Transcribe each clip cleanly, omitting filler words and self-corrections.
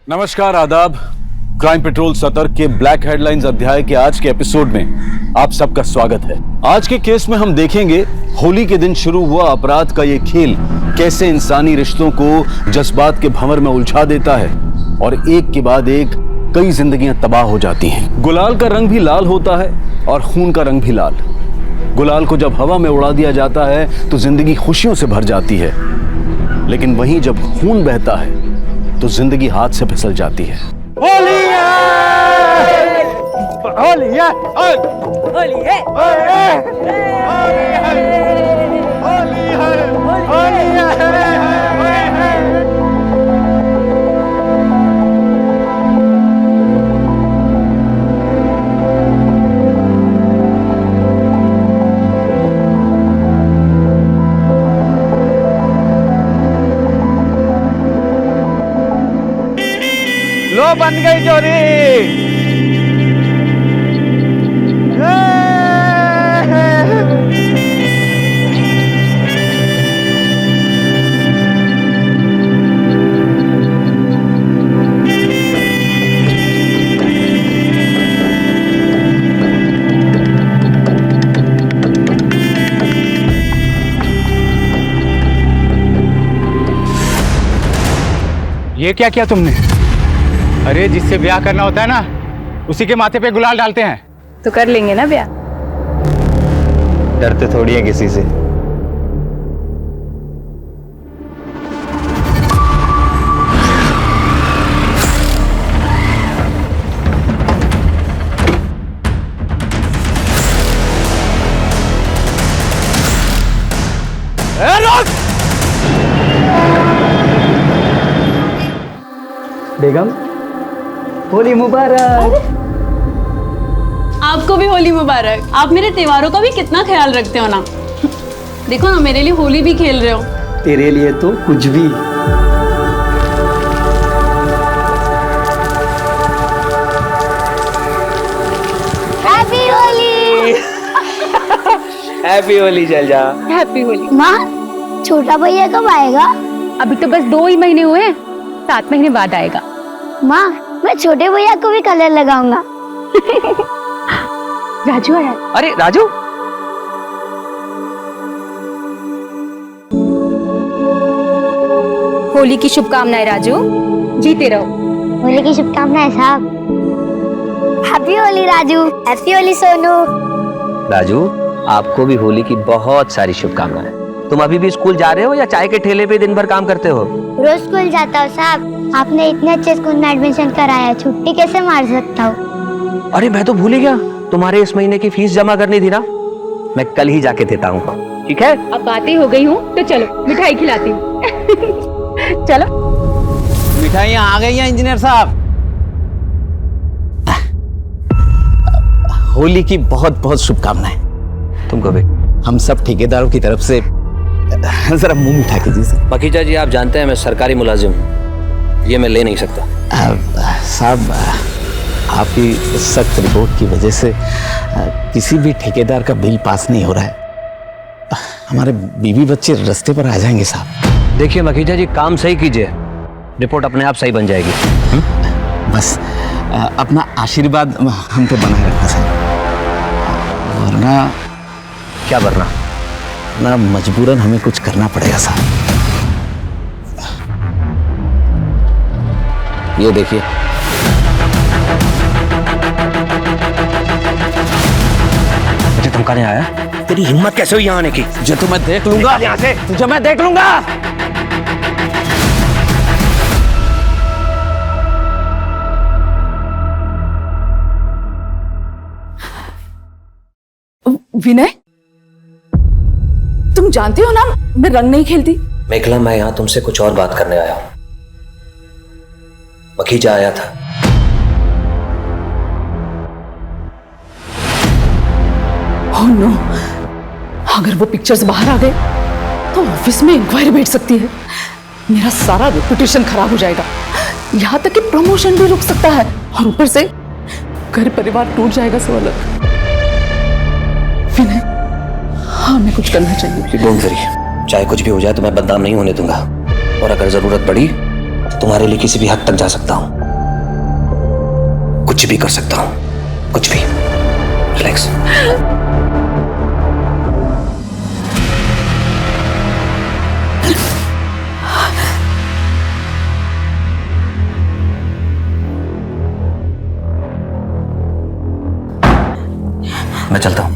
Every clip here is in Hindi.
नमस्कार, आदाब। क्राइम पेट्रोल सतर्क के ब्लैक हेडलाइंस अध्याय के आज के एपिसोड में आप सबका स्वागत है। आज के केस में हम देखेंगे होली के दिन शुरू हुआ अपराध का ये खेल कैसे इंसानी रिश्तों को जज्बात के भंवर में उलझा देता है और एक के बाद एक कई जिंदगियां तबाह हो जाती हैं। गुलाल का रंग भी लाल होता है और खून का रंग भी लाल। गुलाल को जब हवा में उड़ा दिया जाता है तो जिंदगी खुशियों से भर जाती है, लेकिन वहीं जब खून बहता है तो जिंदगी हाथ से फिसल जाती है। होली है! होली है! होली है! होली है! होली है! होली है! लो बन गई चोरी। ये क्या किया तुमने? अरे जिससे ब्याह करना होता है ना, उसी के माथे पे गुलाल डालते हैं। तो कर लेंगे ना ब्याह। डरते थोड़ी है किसी से। बेगम, होली मुबारक। आपको भी होली मुबारक। आप मेरे त्योहारों का भी कितना ख्याल रखते हो ना। देखो ना, मेरे लिए होली भी खेल रहे हो। तेरे लिए तो कुछ भी। हैप्पी होली। हैप्पी होली। चल जा। हैप्पी होली। माँ, छोटा भैया कब आएगा? अभी तो बस 2 ही महीने हुए हैं, 7 महीने बाद आएगा। माँ, मैं छोटे भैया को भी कलर लगाऊंगा। राजू आया। अरे राजू, होली की शुभकामनाएं राजू। जीते रहो। होली की शुभकामनाएं साहब। हैप्पी होली राजू। हैप्पी होली सोनू। राजू आपको भी होली की बहुत सारी शुभकामनाएं। तुम अभी भी स्कूल जा रहे हो या चाय के ठेले पे दिन भर काम करते हो? रोज स्कूल जाता हूँ साहब। आपने इतने अच्छे स्कूल में एडमिशन कराया, छुट्टी कैसे मार सकता हूँ? अरे मैं तो भूल ही गया, तुम्हारे इस महीने की फीस जमा करनी थी ना। मैं कल ही जाके देता हूँ, ठीक है? अब बातें हो गई हूँ तो चलो मिठाई खिलाती हूँ। चलो। मिठाइयाँ आ गई हैं इंजीनियर साहब। होली की बहुत बहुत शुभकामनाएं। तुमको भी। हम सब ठेकेदारों की तरफ से जरा मुंह मीठा कीजिए सर। मखीजा जी, आप जानते हैं मैं सरकारी मुलाजिम, ये मैं ले नहीं सकता। साहब, आपकी सख्त रिपोर्ट की वजह से किसी भी ठेकेदार का बिल पास नहीं हो रहा है। हमारे बीवी बच्चे रास्ते पर आ जाएंगे साहब। देखिए मखीजा जी, काम सही कीजिए, रिपोर्ट अपने आप सही बन जाएगी। बस अपना आशीर्वाद हम पे बनाए रखना साहब, वरना क्या वरना? ना मजबूरन हमें कुछ करना पड़ेगा साहब। ये देखिए, तुमका नहीं आया? तेरी हिम्मत कैसे हुई यहाँ आने की? जो तो मैं देख लूंगा यहाँ से। तुझे मैं देख लूंगा। विनय, तुम जानते हो ना मैं रंग नहीं खेलती। मेघला, मैं यहाँ तुमसे कुछ और बात करने आया हूँ। मखीजा आया था। ओह नो, अगर वो पिक्चर्स बाहर आ गए तो ऑफिस में इंक्वायरी बैठ सकती है। मेरा सारा रेपुटेशन खराब हो जाएगा, यहाँ तक कि प्रमोशन भी रुक सकता है, और ऊपर से घर परिवार टूट जाएगा सब अलग। विनय, हमें कुछ करना चाहिए। डोंट वरी, चाहे कुछ भी हो जाए तो मैं बदनाम नहीं होने दूंगा, और अगर जरूरत पड़ी तुम्हारे लिए किसी भी हद तक जा सकता हूं, कुछ भी कर सकता हूं, कुछ भी। रिलैक्स। मैं चलता हूं।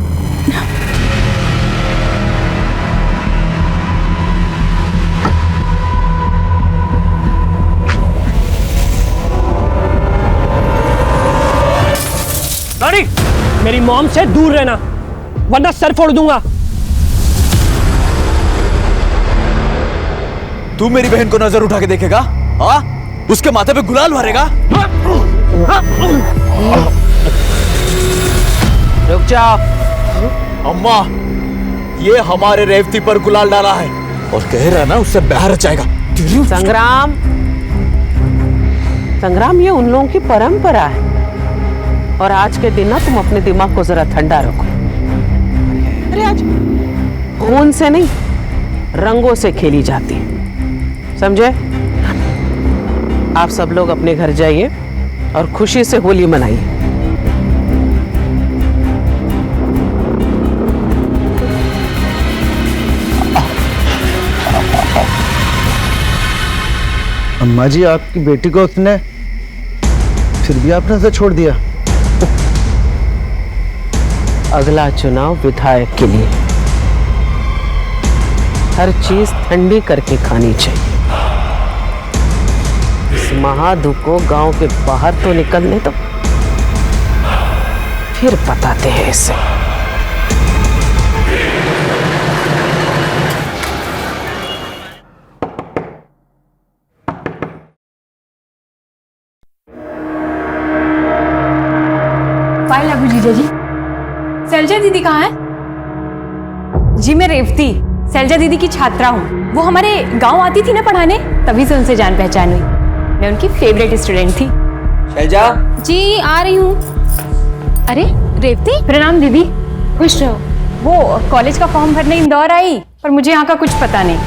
रानी, मेरी मॉम से दूर रहना, वरना सर फोड़ दूंगा। तू मेरी बहन को नजर उठा के देखेगा? हाँ? उसके माथे पे गुलाल भरेगा? रुक जाओ। अम्मा, ये हमारे रेवती पर गुलाल डाला है और कह रहा ना उससे ब्याह रचाएगा। संग्राम, संग्राम ये उन लोगों की परंपरा है, और आज के दिन ना तुम अपने दिमाग को जरा ठंडा रखो। अरे आज खून से नहीं, रंगों से खेली जाती है, समझे? आप सब लोग अपने घर जाइए और खुशी से होली मनाइए। अम्मा जी, आपकी बेटी को उसने फिर भी आपने ऐसे छोड़ दिया। अगला चुनाव विधायक के लिए, हर चीज ठंडी करके खानी चाहिए। इस महाधुप को गांव के बाहर तो निकलने दो, फिर बताते हैं इसे। फाइल लागू जीजा जी। शैलजा दीदी कहाँ है? जी मैं रेवती, शैलजा दीदी की छात्रा हूँ। वो हमारे गांव आती थी ना पढ़ाने, तभी से उनसे जान पहचान हुई। मैं उनकी फेवरेट स्टूडेंट थी। शैलजा जी आ रही हूँ। अरे रेवती, प्रणाम दीदी। खुश रहो। वो कॉलेज का फॉर्म भरने इंदौर आई, पर मुझे यहाँ का कुछ पता नहीं,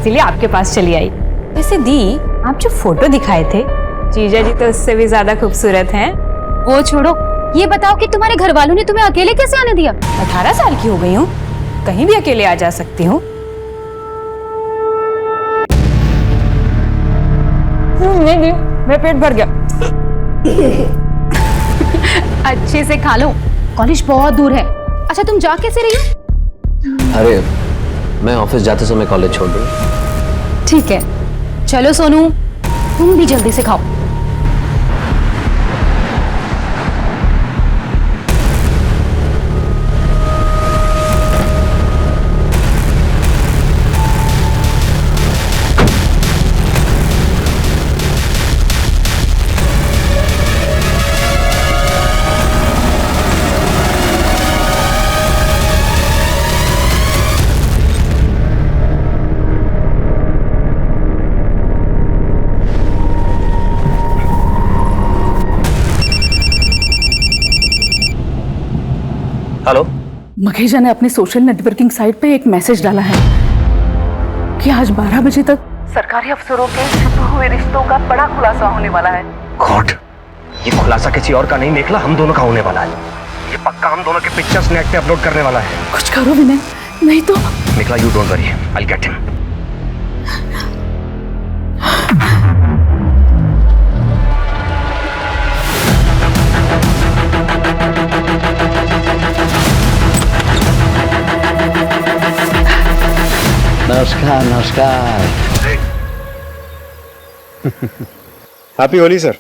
इसीलिए आपके पास चली आई। वैसे दी, आप जो फोटो दिखाए थे, जीजा जी तो उससे भी ज्यादा खूबसूरत हैं। वो छोड़ो, ये बताओ कि तुम्हारे घर वालों ने तुम्हें अकेले कैसे आने दिया? 18 साल की हो गई हूँ, कहीं भी अकेले आ जा सकती हूँ। नहीं, मेरा पेट भर गया। अच्छे से खा लो, कॉलेज बहुत दूर है। अच्छा तुम जा कैसे रही हो? अरे मैं ऑफिस जाते समय कॉलेज छोड़ दूँ। ठीक है, चलो सोनू, तुम भी जल्दी से खाओ। हेलो। मखेजा ने अपने सोशल नेटवर्किंग साइट पे एक मैसेज डाला है कि आज 12 बजे तक सरकारी अफसरों के छुपे हुए रिश्तों का बड़ा खुलासा होने वाला है। गॉड, ये खुलासा किसी और का नहीं मेखला, हम दोनों का होने वाला है। ये पक्का हम दोनों के पिक्चर्स नेट पे अपलोड करने वाला है। कुछ करो विनय, नहीं तो। Mekhala, you don't worry, I will get him. नमस्कार नमस्कार। Happy Holi sir.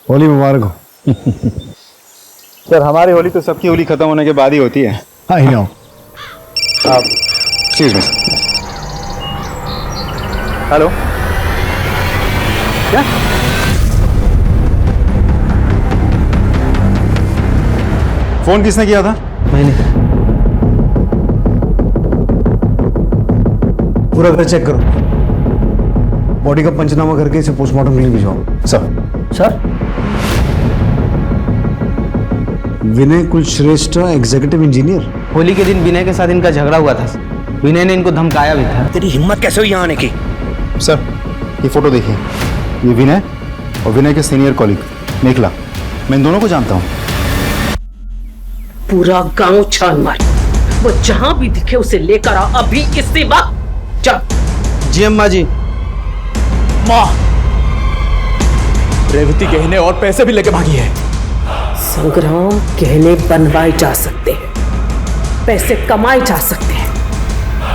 होली मुबारक हो। सर हमारी होली तो सबकी होली खत्म होने के बाद ही होती है। I know. आप एक्सक्यूज मी सर। हेलो, क्या फोन किसने किया था? मैंने। पूरा घर चेक करो, बॉडी का पंचनामा करके इसे पोस्टमार्टम के लिए भिजवाओ। सर विनय कुलश्रेष्ठ, एग्जीक्यूटिव इंजीनियर। होली के दिन विनय के साथ इनका झगड़ा हुआ था, विनय ने इनको धमकाया भी था। तेरी हिम्मत कैसे हुई यहाँ आने की? सर ये फोटो देखिए, ये विनय और विनय के सीनियर कॉलीग मेखला, मैं इन दोनों को जानता हूँ। पूरा गांव छान मार, वो जहां भी दिखे उसे लेकर आ अभी इसी वक्त। चल। जी अम्मा जी। माँ, रेवती गहने और पैसे भी लेके भागी है। संग्राम, गहने बनवाए जा सकते हैं, पैसे कमाए जा सकते हैं,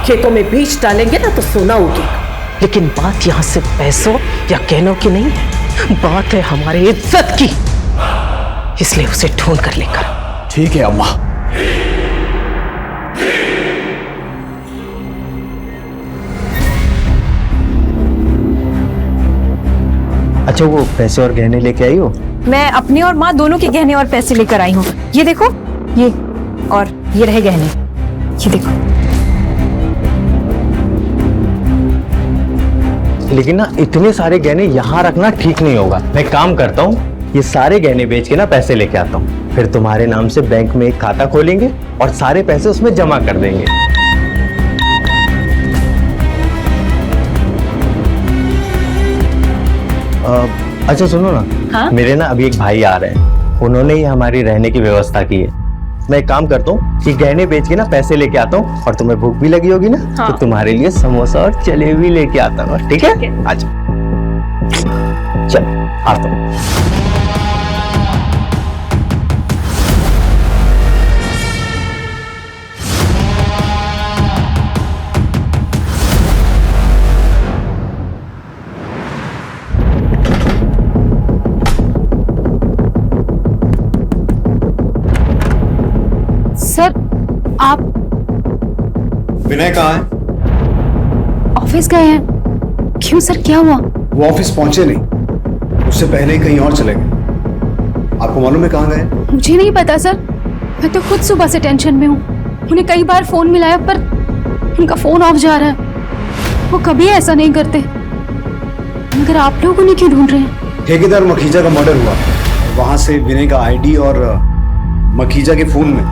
खेतों में बीज डालेंगे ना तो सोना उगेगा, लेकिन बात यहाँ से पैसों या गहनों की नहीं है, बात है हमारे इज्जत की। इसलिए उसे ढूंढ कर लेकर। ठीक है अम्मा। अच्छा, वो पैसे और गहने लेके आई हो? मैं अपने और माँ दोनों के गहने और पैसे लेकर आई हूँ। ये देखो, ये और ये रहे गहने, ये देखो। लेकिन ना इतने सारे गहने यहाँ रखना ठीक नहीं होगा। मैं काम करता हूँ, ये सारे गहने बेच के ना पैसे लेके आता हूँ, फिर तुम्हारे नाम से बैंक में एक खाता खोलेंगे और सारे पैसे उसमें जमा कर देंगे। अच्छा सुनो ना, हाँ? मेरे ना अभी एक भाई आ रहे हैं, उन्होंने ही हमारी रहने की व्यवस्था की है। मैं एक काम करता हूँ कि गहने बेच के ना पैसे लेके आता हूँ, और तुम्हें भूख भी लगी होगी ना, हाँ। तो तुम्हारे लिए समोसा और जलेबी लेके आता हूँ। ठीक है? अच्छा चल आता हूँ। सर, आप विनय कहाँ है? ऑफिस गए हैं? क्यों सर, क्या हुआ? वो ऑफिस पहुंचे नहीं, उससे पहले ही कहीं और चले गए। आपको मालूम है कहाँ गए? मुझे नहीं पता सर, मैं तो खुद सुबह से टेंशन में हूँ। उन्हें कई बार फोन मिलाया पर उनका फोन ऑफ जा रहा है। वो कभी ऐसा नहीं करते, मगर आप लोग उन्हें क्यों ढूंढ रहे हैं? ठेकेदार मखीजा का मर्डर हुआ, वहां से विनय का आईडी और मखीजा के फोन में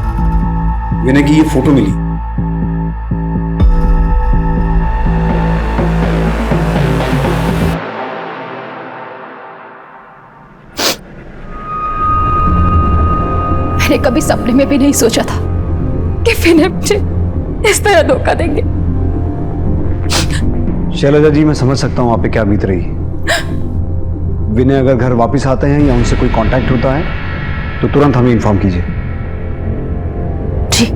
विनय की ये फोटो मिली। मैंने कभी सपने में भी नहीं सोचा था कि विनय मुझे इस तरह धोखा देंगे। शैलजा जी, मैं समझ सकता हूँ आप पे क्या बीत रही है। विनय अगर घर वापस आते हैं या उनसे कोई कांटेक्ट होता है तो तुरंत हमें इन्फॉर्म कीजिए। जी।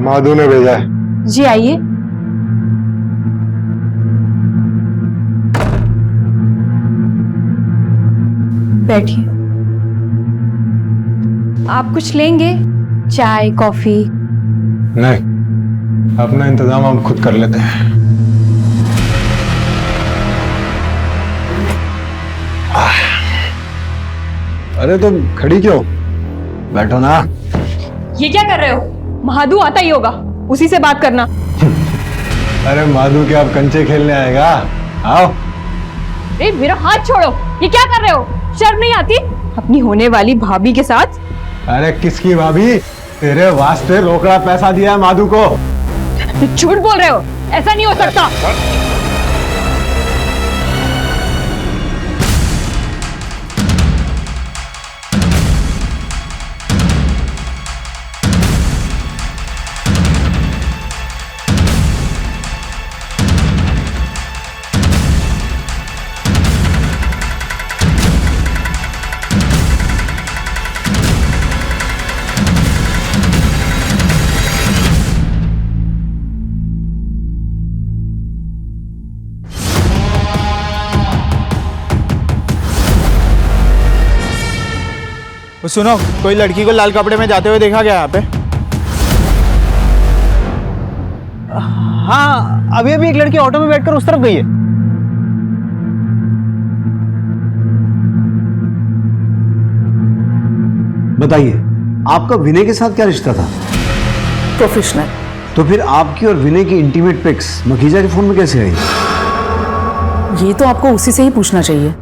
माधु ने भेजा है। जी आइए। बैठिए। आप कुछ लेंगे? चाय, कॉफी? नहीं, अपना इंतजाम हम खुद कर लेते हैं। अरे तुम खड़ी क्यों? बैठो ना। ये क्या कर रहे हो? महादू आता ही होगा, उसी से बात करना। अरे माधु के आप कंचे खेलने आएगा? आओ। ए, मेरा हाथ छोड़ो, ये क्या कर रहे हो? शर्म नहीं आती अपनी होने वाली भाभी के साथ? अरे किसकी भाभी? तेरे वास्ते रोकड़ा पैसा दिया है माधु को। झूठ बोल रहे हो, ऐसा नहीं हो सकता। सुनो, कोई लड़की को लाल कपड़े में जाते हुए देखा गया यहाँ पे? हाँ, अभी अभी एक लड़की ऑटो में बैठकर उस तरफ गई है। बताइए, आपका विनय के साथ क्या रिश्ता था? प्रोफेशनल। तो फिर आपकी और विनय की इंटीमेट पिक्स मखीजा के फोन में कैसे आई? ये तो आपको उसी से ही पूछना चाहिए।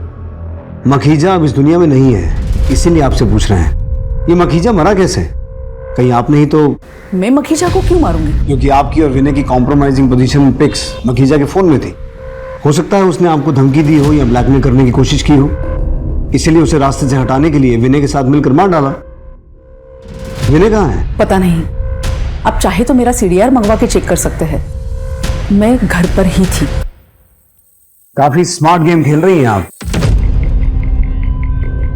मखीजा अब इस दुनिया में नहीं है, इसीलिए आपसे पूछ रहे हैं। ये मखीजा मरा कैसे? कहीं आपने ही तो? मैं मखीजा को क्यों मारूंगी? क्योंकि आपकी और विनय की कॉम्प्रोमाइजिंग पोजीशन पिक्स मखीजा के फोन में थी। हो सकता है उसने आपको धमकी दी हो या ब्लैकमेल करने की कोशिश की हो, इसीलिए उसे रास्ते से हटाने के लिए विनय के साथ मिलकर मार डाला। विनय कहाँ है? पता नहीं, आप चाहे तो मेरा CDR मंगवा के चेक कर सकते हैं। मैं घर पर ही थी। काफी स्मार्ट गेम खेल रही हैं आप।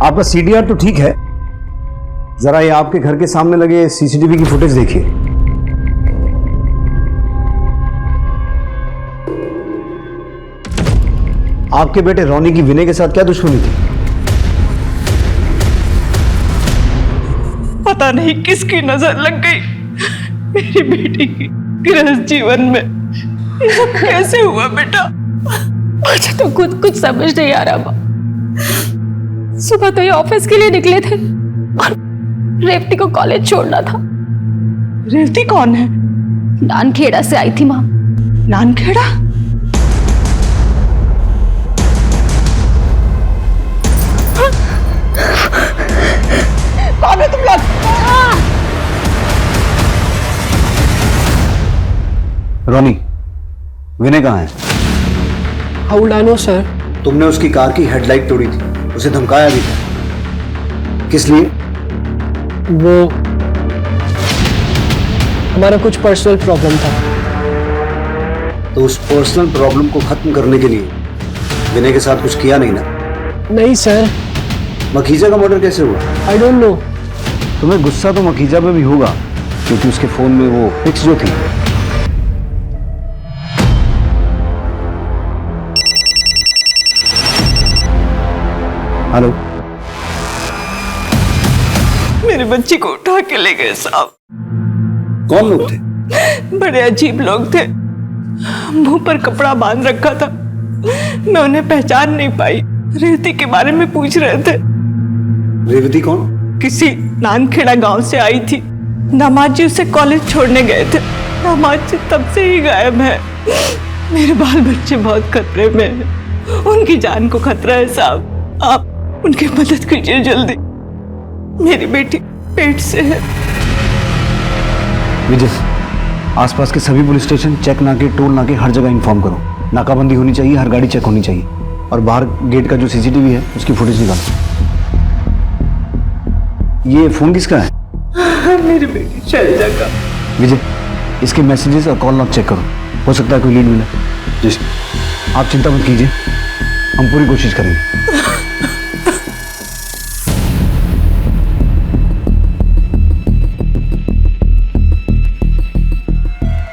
आपका CDR तो ठीक है, जरा ये आपके घर के सामने लगे CCTV की फुटेज देखिए। आपके बेटे रोनी की विनय के साथ क्या दुश्मनी थी? पता नहीं किसकी नजर लग गई मेरी बेटी की गृहस्थ जीवन में। ये सब कैसे हुआ बेटा? मुझे तो खुद कुछ समझ नहीं आ रहा माँ। सुबह तो ये ऑफिस के लिए निकले थे और रेवती को कॉलेज छोड़ना था। रेवती कौन है? नानखेड़ा से आई थी माँ। नानखेड़ा? कौन है तुम लोग? रोनी, विनय कहाँ है? How would I know sir? तुमने उसकी कार की हेडलाइट तोड़ी थी, उसे धमकाया भी था। किस लिए? वो हमारा कुछ पर्सनल प्रॉब्लम था। तो उस पर्सनल प्रॉब्लम को खत्म करने के लिए विनय के साथ कुछ किया नहीं ना? नहीं सर। मखीजा का मर्डर कैसे हुआ? I don't know. तुम्हें गुस्सा तो मखीजा पे भी होगा, क्योंकि उसके फोन में वो पिक्स जो थी। हेलो, मेरे बच्ची को उठा के ले गए साहब। कौन लोग थे? बड़े अजीब लोग थे, मुंह पर कपड़ा बांध रखा था। मैं उन्हें पहचान नहीं पाई। रेवती के बारे में पूछ रहे थे। रेवती कौन? किसी नानखेड़ा गांव से आई थी। दामाद जी उसे कॉलेज छोड़ने गए थे। दामाद जी तब से ही गायब है। मेरे बाल बच्चे बहुत खतरे में हैं। उनकी जान को खतरा है साहब। आप उनकी मदद कीजिए जल्दी। मेरी बेटी पेट से है। विजय, आसपास के सभी पुलिस स्टेशन, चेक नाके, टोल नाके, हर जगह इन्फॉर्म करो। नाकाबंदी होनी चाहिए, हर गाड़ी चेक होनी चाहिए, और बाहर गेट का जो CCTV है उसकी फुटेज निकालो। ये फोन किसका है? मेरी बेटी शैलजा का। विजय, इसके मैसेजेस और कॉल लॉग चेक करो, हो सकता है कोई लीड मिले। जी, आप चिंता मत कीजिए, हम पूरी कोशिश करेंगे।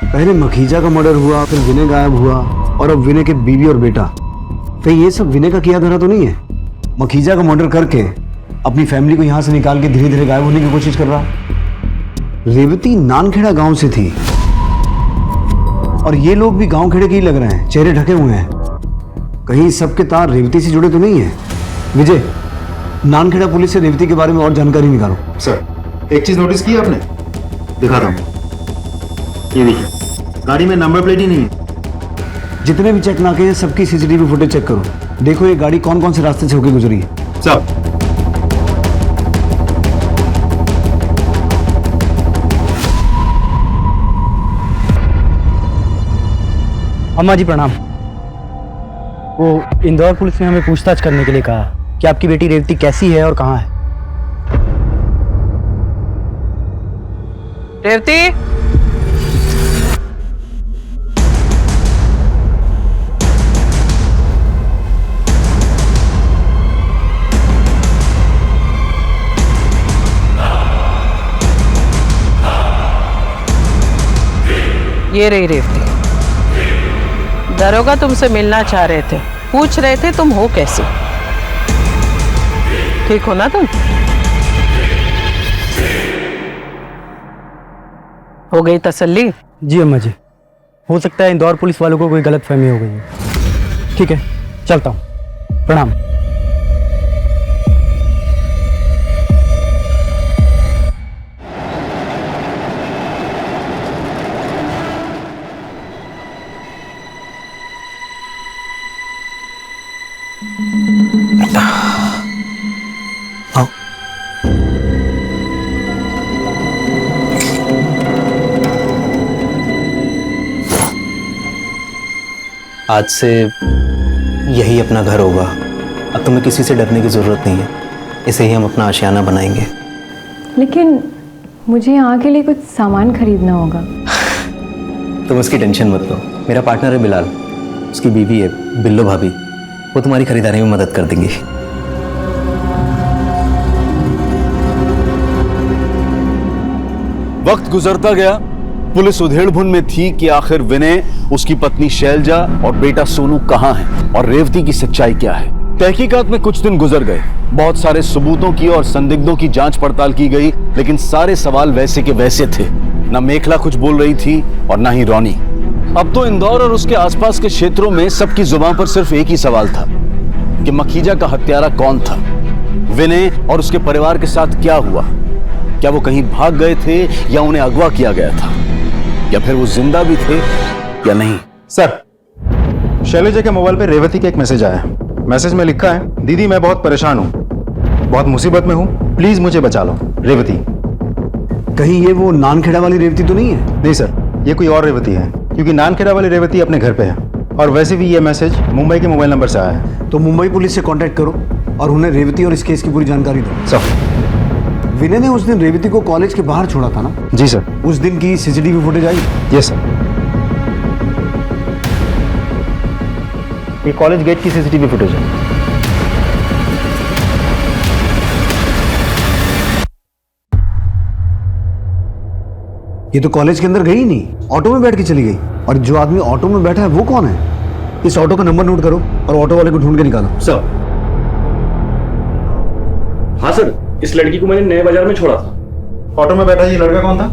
पहले मखीजा का मर्डर हुआ, फिर विनय गायब हुआ, और अब विनय के बीवी और बेटा। कहीं ये सब विनय का किया धरा तो नहीं है? मखीजा का मर्डर करके अपनी फैमिली को यहां से निकाल के धीरे धीरे गायब होने की कोशिश कर रहा। रेवती नानखेड़ा गांव से थी, और ये लोग भी गांव खेड़े के ही लग रहे हैं, चेहरे ढके हुए हैं। कहीं सबके तार रेवती से जुड़े तो नहीं है? विजय, नानखेड़ा पुलिस से रेवती के बारे में और जानकारी निकालो। सर, एक चीज नोटिस की आपने? दिखा रहा हूँ, ये देखिए, गाड़ी में नंबर प्लेट ही नहीं है। जितने भी चेक नाके हैं सबकी CCTV फुटेज चेक करो। देखो ये गाड़ी कौन कौन से रास्ते से होकर गुजरी है। सब। अम्मा जी प्रणाम। वो इंदौर पुलिस ने हमें पूछताछ करने के लिए कहा कि आपकी बेटी रेवती कैसी है और कहाँ है। रेवती, ये रही रेवती। दरोगा तुमसे मिलना चाह रहे थे, पूछ रहे थे तुम हो कैसे। ठीक हो ना तुम? हो गई तसल्ली? जी अम्मा जी, हो सकता है इंदौर पुलिस वालों को कोई गलतफहमी हो गई है। ठीक है, चलता हूँ। प्रणाम। आज से यही अपना घर होगा। अब तुम्हें किसी से डरने की ज़रूरत नहीं है। इसे ही हम अपना आशियाना बनाएंगे। लेकिन मुझे यहाँ के लिए कुछ सामान खरीदना होगा। तुम उसकी टेंशन मत लो। मेरा पार्टनर है बिलाल, उसकी बीवी है बिल्लो भाभी, वो तुम्हारी खरीदारी में मदद कर देंगी। वक्त गुजरता गया। पुलिस उधेड़बुन में थी कि आखिर विनय, उसकी पत्नी शैलजा और बेटा सोनू कहां हैं और रेवती की सच्चाई क्या है। तहकीकात में कुछ दिन गुजर गए। बहुत सारे सबूतों की और संदिग्धों की जांच पड़ताल की गई, लेकिन सारे सवाल वैसे के वैसे थे। न मेखला कुछ बोल रही थी और न ही रोनी। अब तो इंदौर और उसके आसपास के क्षेत्रों में सबकी जुबान पर सिर्फ एक ही सवाल था कि मखीजा का हत्यारा कौन था। विनय और उसके परिवार के साथ क्या हुआ? क्या वो कहीं भाग गए थे या उन्हें अगवा किया गया था, या फिर वो जिंदा भी थे या नहीं? सर, शैलजा के मोबाइल पे रेवती का एक मैसेज आया है। मैसेज में लिखा है, दीदी मैं बहुत परेशान हूँ, बहुत मुसीबत में हूँ, प्लीज मुझे बचा लो। रेवती। कहीं ये वो नानखेड़ा वाली रेवती तो नहीं है? नहीं सर, ये कोई और रेवती है, क्योंकि नानखेड़ा वाली रेवती अपने घर पे है। और वैसे भी ये मैसेज मुंबई के मोबाइल नंबर से आया है। तो मुंबई पुलिस से कांटेक्ट करो और उन्हें रेवती और इस केस की पूरी जानकारी दो। सर। विनय ने उस दिन रेवती को कॉलेज के बाहर छोड़ा था ना? जी सर। उस दिन की CCTV footage I? Yes sir. ये कॉलेज गेट की सीसीटीवी फुटेज है। ये तो कॉलेज के अंदर गई नहीं, ऑटो में बैठ के चली गई। और जो आदमी ऑटो में बैठा है वो कौन है? इस ऑटो का नंबर नोट करो और ऑटो वाले को ढूंढ के निकालो। सर। हाँ सर, इस लड़की को मैंने नए बाजार में छोड़ा था। ऑटो में बैठा ये लड़का कौन था?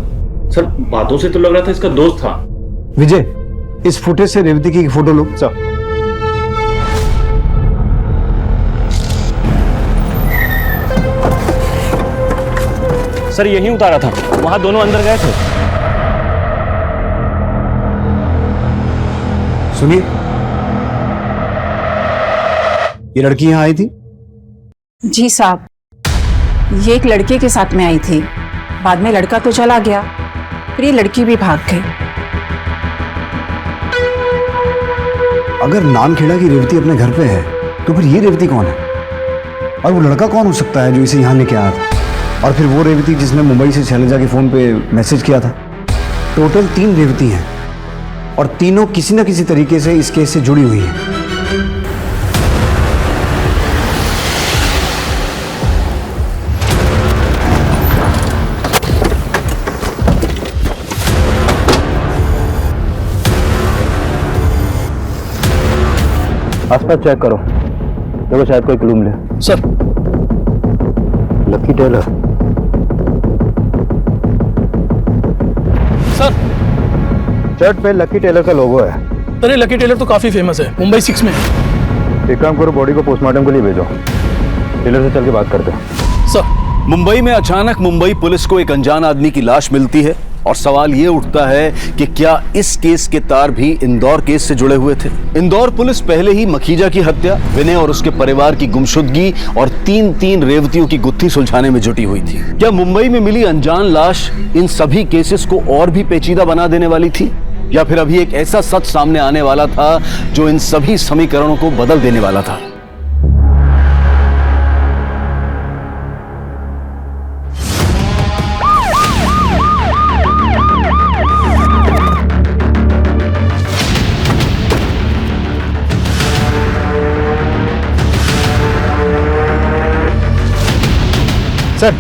सर, बातों से तो लग रहा था इसका दोस्त था। विजय, इस फुटेज से रेवती की एक फोटो लो। सर। सर यहीं उतारा था, वहां दोनों अंदर गए थे। सुनिए, ये लड़की यहां आई थी? जी साहब, ये एक लड़के के साथ में आई थी। बाद में लड़का तो चला गया, फिर ये लड़की भी भाग गई। अगर नानखेड़ा की रेवती अपने घर पे है तो फिर ये रेवती कौन है? और वो लड़का कौन हो सकता है जो इसे यहाँ लेके आया था? और फिर वो रेवती जिसने मुंबई से शैलजा के फोन पे मैसेज किया था। टोटल 3 रेवती हैं और तीनों किसी न किसी तरीके से इस केस से जुड़ी हुई हैं। आसपास चेक करो, देखो शायद कोई क्लू मिले। Sir. Lucky tailor. Sir, shirt पे लकी टेलर का लोगो है। अरे लकी टेलर तो काफी फेमस है, मुंबई 6 में है। एक काम करो, बॉडी को पोस्टमार्टम के लिए भेजो। टेलर से चल के बात करते हैं। सर। मुंबई में अचानक मुंबई पुलिस को एक अनजान आदमी की लाश मिलती है और सवाल ये उठता है कि क्या इस केस के तार भी इंदौर केस से जुड़े हुए थे? इंदौर पुलिस पहले ही मखीजा की हत्या, विनय और उसके परिवार की गुमशुदगी और 3 रेवतियों की गुत्थी सुलझाने में जुटी हुई थी। क्या मुंबई में मिली अनजान लाश इन सभी केसेस को और भी पेचीदा बना देने वाली थी, या फिर अभी एक ऐसा सच सामने आने वाला था जो इन सभी समीकरणों को बदल देने वाला था? सर,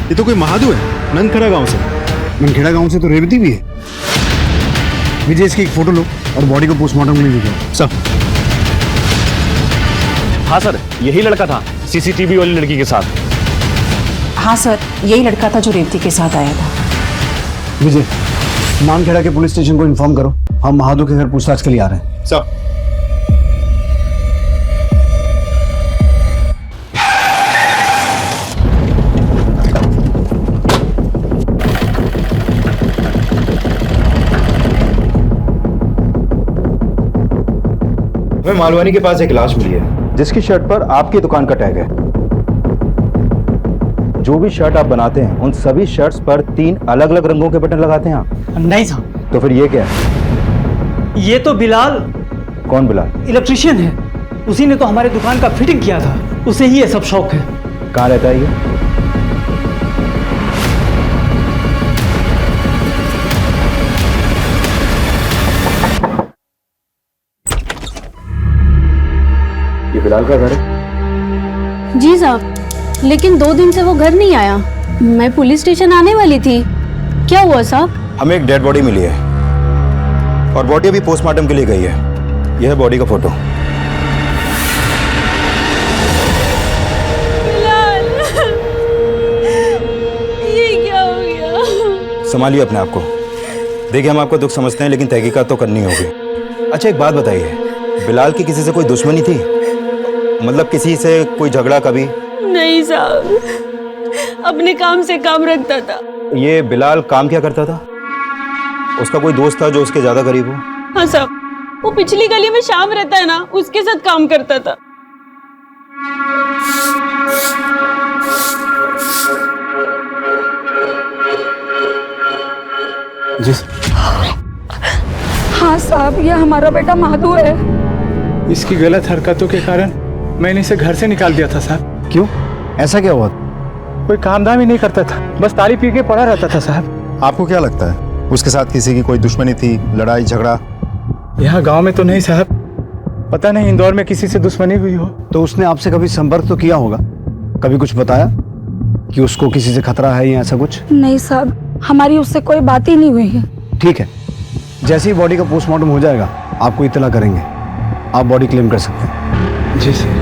ये तो कोई महादू है, नंदखेड़ा गांव से। नंदखेड़ा गांव से तो रेवती भी है। विजय, इसकी एक फोटो लो और बॉडी को पोस्टमार्टम के लिए भेजो। सर। हाँ सर, यही लड़का था सीसीटीवी वाली लड़की के साथ। हाँ सर, यही लड़का था जो रेवती के साथ आया था। विजय, नानखेड़ा के पुलिस स्टेशन को इन्फॉर्म करो, हम महादू के घर पूछताछ के लिए आ रहे हैं। सर। हमें मालवानी के पास एक लाश मिली है जिसकी शर्ट पर आपकी दुकान का टैग है। जो भी शर्ट आप बनाते हैं उन सभी शर्ट्स पर 3 अलग अलग रंगों के बटन लगाते हैं आप? नहीं साहब। तो फिर ये क्या है? ये तो बिलाल कौन बिलाल? इलेक्ट्रिशियन है, उसी ने तो हमारे दुकान का फिटिंग किया था, उसे ही ये सब शौक है। कहाँ रहता है ये बिलाल का घर है? जी साहब, लेकिन 2 दिन से वो घर नहीं आया। मैं पुलिस स्टेशन आने वाली थी। क्या हुआ साहब? हमें एक डेड बॉडी मिली है और बॉडी अभी पोस्टमार्टम के लिए गई है। यह है बॉडी का फोटो। ये क्या हो गया? संभालिए अपने आप को। देखिए, हम आपका दुख समझते हैं, लेकिन तहकीकात तो करनी होगी। अच्छा, एक बात बताइए, बिलाल की किसी से कोई दुश्मनी थी? मतलब किसी से कोई झगड़ा कभी? नहीं साहब, अपने काम से काम रखता था। ये बिलाल काम क्या करता था? उसका कोई दोस्त था जो उसके ज्यादा करीब हो? हाँ साहब, वो पिछली गली में शाम रहता है ना, उसके साथ काम करता था। जी हाँ साहब, ये हमारा बेटा महादू है। इसकी गलत हरकतों के कारण मैंने इसे घर से निकाल दिया था साहब। क्यों? ऐसा क्या हुआ? कोई काम धाम ही नहीं करता था, बस ताली पी के पड़ा रहता था साहब। आपको क्या लगता है उसके साथ किसी की कोई दुश्मनी थी, लड़ाई झगड़ा? यहाँ गांव में तो नहीं साहब, पता नहीं इंदौर में किसी से दुश्मनी हुई हो। तो उसने आपसे कभी संपर्क तो किया होगा? कभी कुछ बताया कि उसको किसी से खतरा है या ऐसा कुछ? नहीं साहब, हमारी उससे कोई बात ही नहीं हुई है। ठीक है, जैसे ही बॉडी का पोस्टमार्टम हो जाएगा आपको इत्तला करेंगे, आप बॉडी क्लेम कर सकते हैं। जी सर।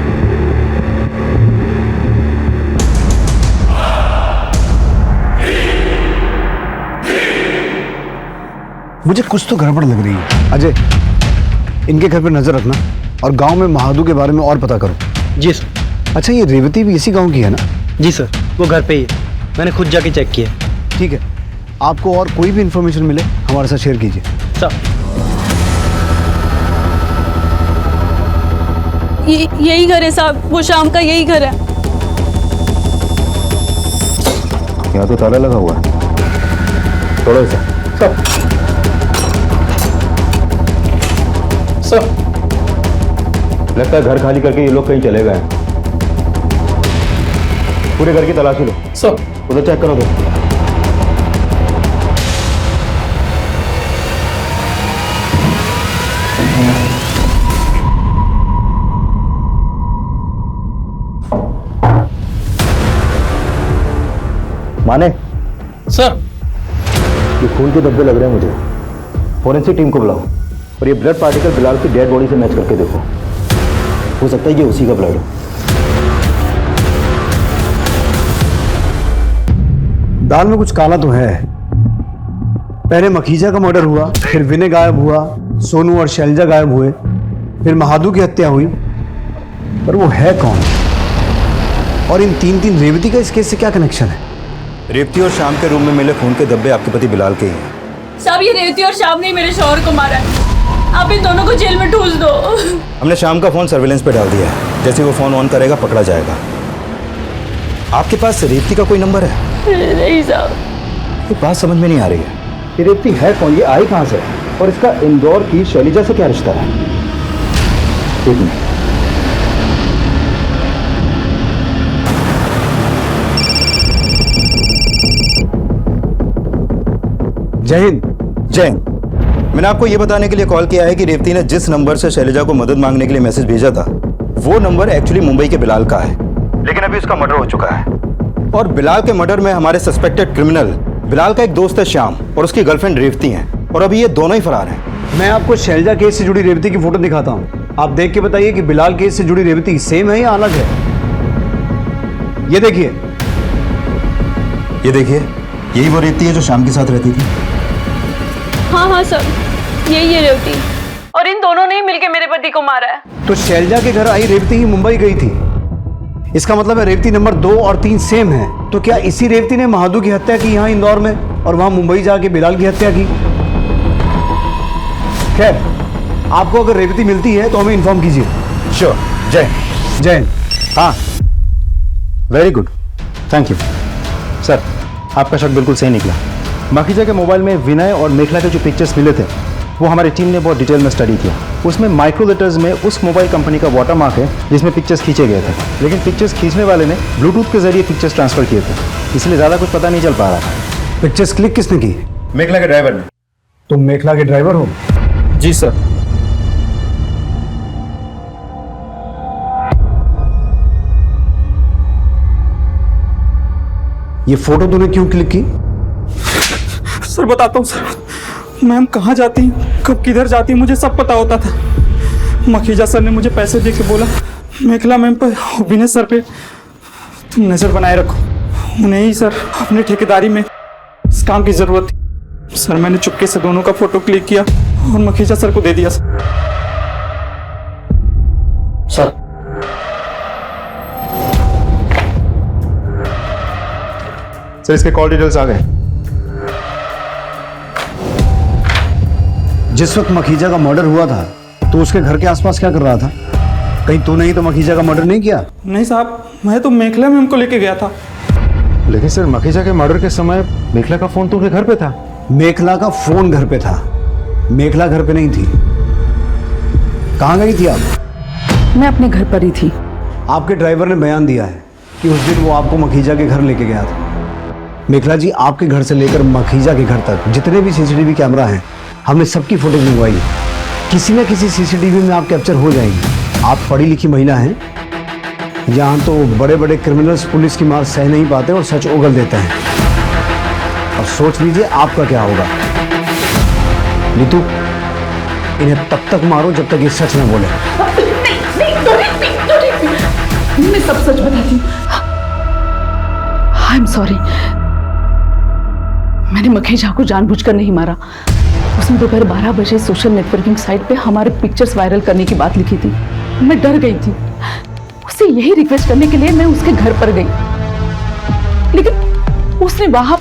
मुझे कुछ तो गड़बड़ लग रही है। अजय, इनके घर पर नजर रखना और गांव में महादू के बारे में और पता करो। जी सर। अच्छा, ये रेवती भी इसी गांव की है ना? जी सर, वो घर पे ही है, मैंने खुद जाके चेक किया। ठीक है, आपको और कोई भी इंफॉर्मेशन मिले हमारे साथ शेयर कीजिए। सर, यही घर है साहब, वो शाम का यही घर है। यहाँ तो ताला लगा हुआ है। थोड़ा सा सर, लगता है घर खाली करके ये लोग कहीं चले गए हैं। पूरे घर की तलाशी लो। सर, उधर चेक करो तो। माने सर, ये खून के धब्बे लग रहे हैं मुझे। फोरेंसिक टीम को बुलाओ और ये ब्लड पार्टिकल बिलाल की डेड बॉडी से मैच करके देखो। हो सकता है ये उसी का ब्लड हो। दाल में कुछ काला तो है। पहले मखीजा का मर्डर हुआ, फिर विनय गायब हुआ, सोनू और शैलजा गायब हुए, फिर महादू की हत्या हुई, पर वो है कौन? और इन तीन रेवती का इस केस से क्या कनेक्शन है? रेवती और शाम के रूम में मिले खून के धब्बे आपके पति बिलाल के ही हैं। साहब, ये रेवती और शाम ने मेरे शौहर को मारा है। आप इन दोनों को जेल में ठूस दो। हमने शाम का फोन सर्विलेंस पे डाल दिया है। जैसे वो फोन ऑन करेगा पकड़ा जाएगा। आपके पास रेवती का कोई नंबर है? नहीं साहब। ये बात समझ में नहीं आ रही है। ये रेवती है कौन? ये आई कहाँ से? और इसका इंदौर की शैलजा से क्या रिश्ता है? एक मिनट। जय हिंद। जय हिंद। मैंने आपको यह बताने के लिए कॉल किया है कि रेवती ने जिस नंबर से शैलजा को मदद मांगने के लिए मैसेज भेजा था, वो नंबर एक्चुअली मुंबई के बिलाल का है, लेकिन अभी उसका मर्डर हो चुका है। और बिलाल के मर्डर में हमारे सस्पेक्टेड क्रिमिनल बिलाल का एक दोस्त है श्याम और उसकी गर्लफ्रेंड रेवती हैं, और अभी ये दोनों ही फरार हैं। मैं आपको शैलजा केस से जुड़ी रेवती की फोटो दिखाता हूँ, आप देख के बताइए कि बिलाल केस से जुड़ी रेवती सेम है या अलग है। ये देखिए, ये देखिए, यही वो रेवती है जो शाम के साथ रहती थी। हाँ हाँ सर, यही है रेवती, और इन दोनों ने ही मिलकर मेरे पति को मारा है। तो शैलजा के घर आई रेवती ही मुंबई गई थी, इसका मतलब है रेवती नंबर 2 और 3 सेम है। तो क्या इसी रेवती ने महादू की हत्या की यहाँ इंदौर में और वहां मुंबई जाके बिलाल की हत्या की? खैर, आपको अगर रेवती मिलती है तो हमें इन्फॉर्म कीजिए। श्योर। जय जय। हाँ, very good, thank you sir. आपका शक बिल्कुल सही निकला। मखीजा के मोबाइल में विनय और मेखला के जो पिक्चर्स मिले थे वो हमारी टीम ने बहुत डिटेल में स्टडी किया। उसमें माइक्रो लीटर्स में उस मोबाइल कंपनी का वाटर मार्क है जिसमें पिक्चर्स खींचे गए थे, लेकिन पिक्चर्स खींचने वाले ने ब्लूटूथ के जरिए पिक्चर्स ट्रांसफर किए थे, इसलिए ज़्यादा कुछ पता नहीं चल पा रहा था। पिक्चर्स क्लिक किसने की? मेखला के ड्राइवर ने। तुम मेखला के ड्राइवर हो? जी सर। ये फोटो तूने क्यों क्लिक की? सर बताता हूँ सर, मैम कहाँ जाती हैं, कब किधर जाती हैं, मुझे सब पता होता था। मखीजा सर ने मुझे पैसे दे के बोला मेखला मैम पर, विनय सर पे तुम नज़र बनाए रखो, उन्हें ही सर अपनी ठेकेदारी में इस काम की ज़रूरत थी। सर मैंने चुपके से दोनों का फोटो क्लिक किया और मखीजा सर को दे दिया। सर सर इसके कॉल डिटेल्स आ गए। जिस वक्त मखीजा का मर्डर हुआ था तो उसके घर के आसपास क्या कर रहा था? कहीं तूने ही तो मखीजा का मर्डर नहीं किया? नहीं साहब, मैं तो मेखला मैम को लेके गया था। लेकिन सर मखीजा के मर्डर के समय मेखला का फोन तो उनके घर पे था। मेखला का फोन घर पे था, मेखला घर पे नहीं थी। कहाँ गई थी आप? मैं अपने घर पर ही थी। आपके ड्राइवर ने बयान दिया है कि उस दिन वो आपको मखीजा के घर लेके गया था। मेखला जी, आपके घर से लेकर मखीजा के घर तक जितने भी सीसीटीवी कैमरा हैं, हमने सबकी फुटेज मंगवाई है। किसी न किसी सीसीटीवी में आप कैप्चर हो जाएंगे। आप पढ़ी लिखी महिला हैं, यहाँ तो बड़े बड़े क्रिमिनल्स पुलिस की मार सह नहीं पाते और सच उगल देते हैं। और सोच लीजिए आपका क्या होगा। नीतू, इन्हें तब तक मारो जब तक ये सच न बोले। मैं सब सच बताती हूँ। आई एम सॉरी, मैंने मखीजा को जानबूझकर नहीं मारा। उसने दोपहर 12 बजे सोशल नेटवर्किंग साइट पे हमारे पिक्चर्स वायरल करने की बात लिखी थी। मैं डर गई थी। उससे यही रिक्वेस्ट करने के लिए मैं उसके घर पर गई, लेकिन उसने वहां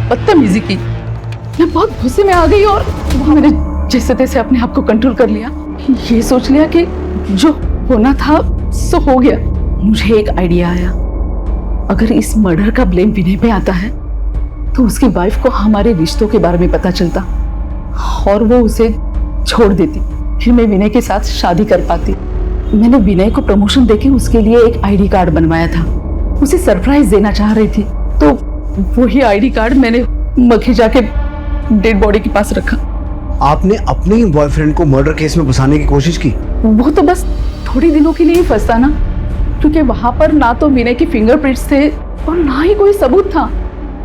बदतमीजी की। मैं बहुत गुस्से में आ गई और मैंने जैसे तैसे अपने आप को कंट्रोल कर लिया। ये सोच लिया कि जो होना था सो हो गया। मुझे एक आइडिया आया, अगर इस मर्डर का ब्लेम विनय पे आता है तो उसकी वाइफ को हमारे रिश्तों के बारे में पता चलता और वो उसे छोड़ देती, फिर मैं विनय के साथ शादी कर पाती। मैंने विनय को प्रमोशन देके उसके लिए एक आईडी कार्ड बनवाया था। उसे सरप्राइज देना चाह रही थी, तो वही आईडी कार्ड मैंने मखीजा के डेड बॉडी के पास रखा। आपने अपने ही बॉयफ्रेंड को मर्डर केस में फंसाने की कोशिश की? वो तो बस थोड़ी दिनों के लिए ही फंसा ना, क्योंकि वहां पर ना तो विनय के फिंगरप्रिंट्स थे और ना ही कोई सबूत था,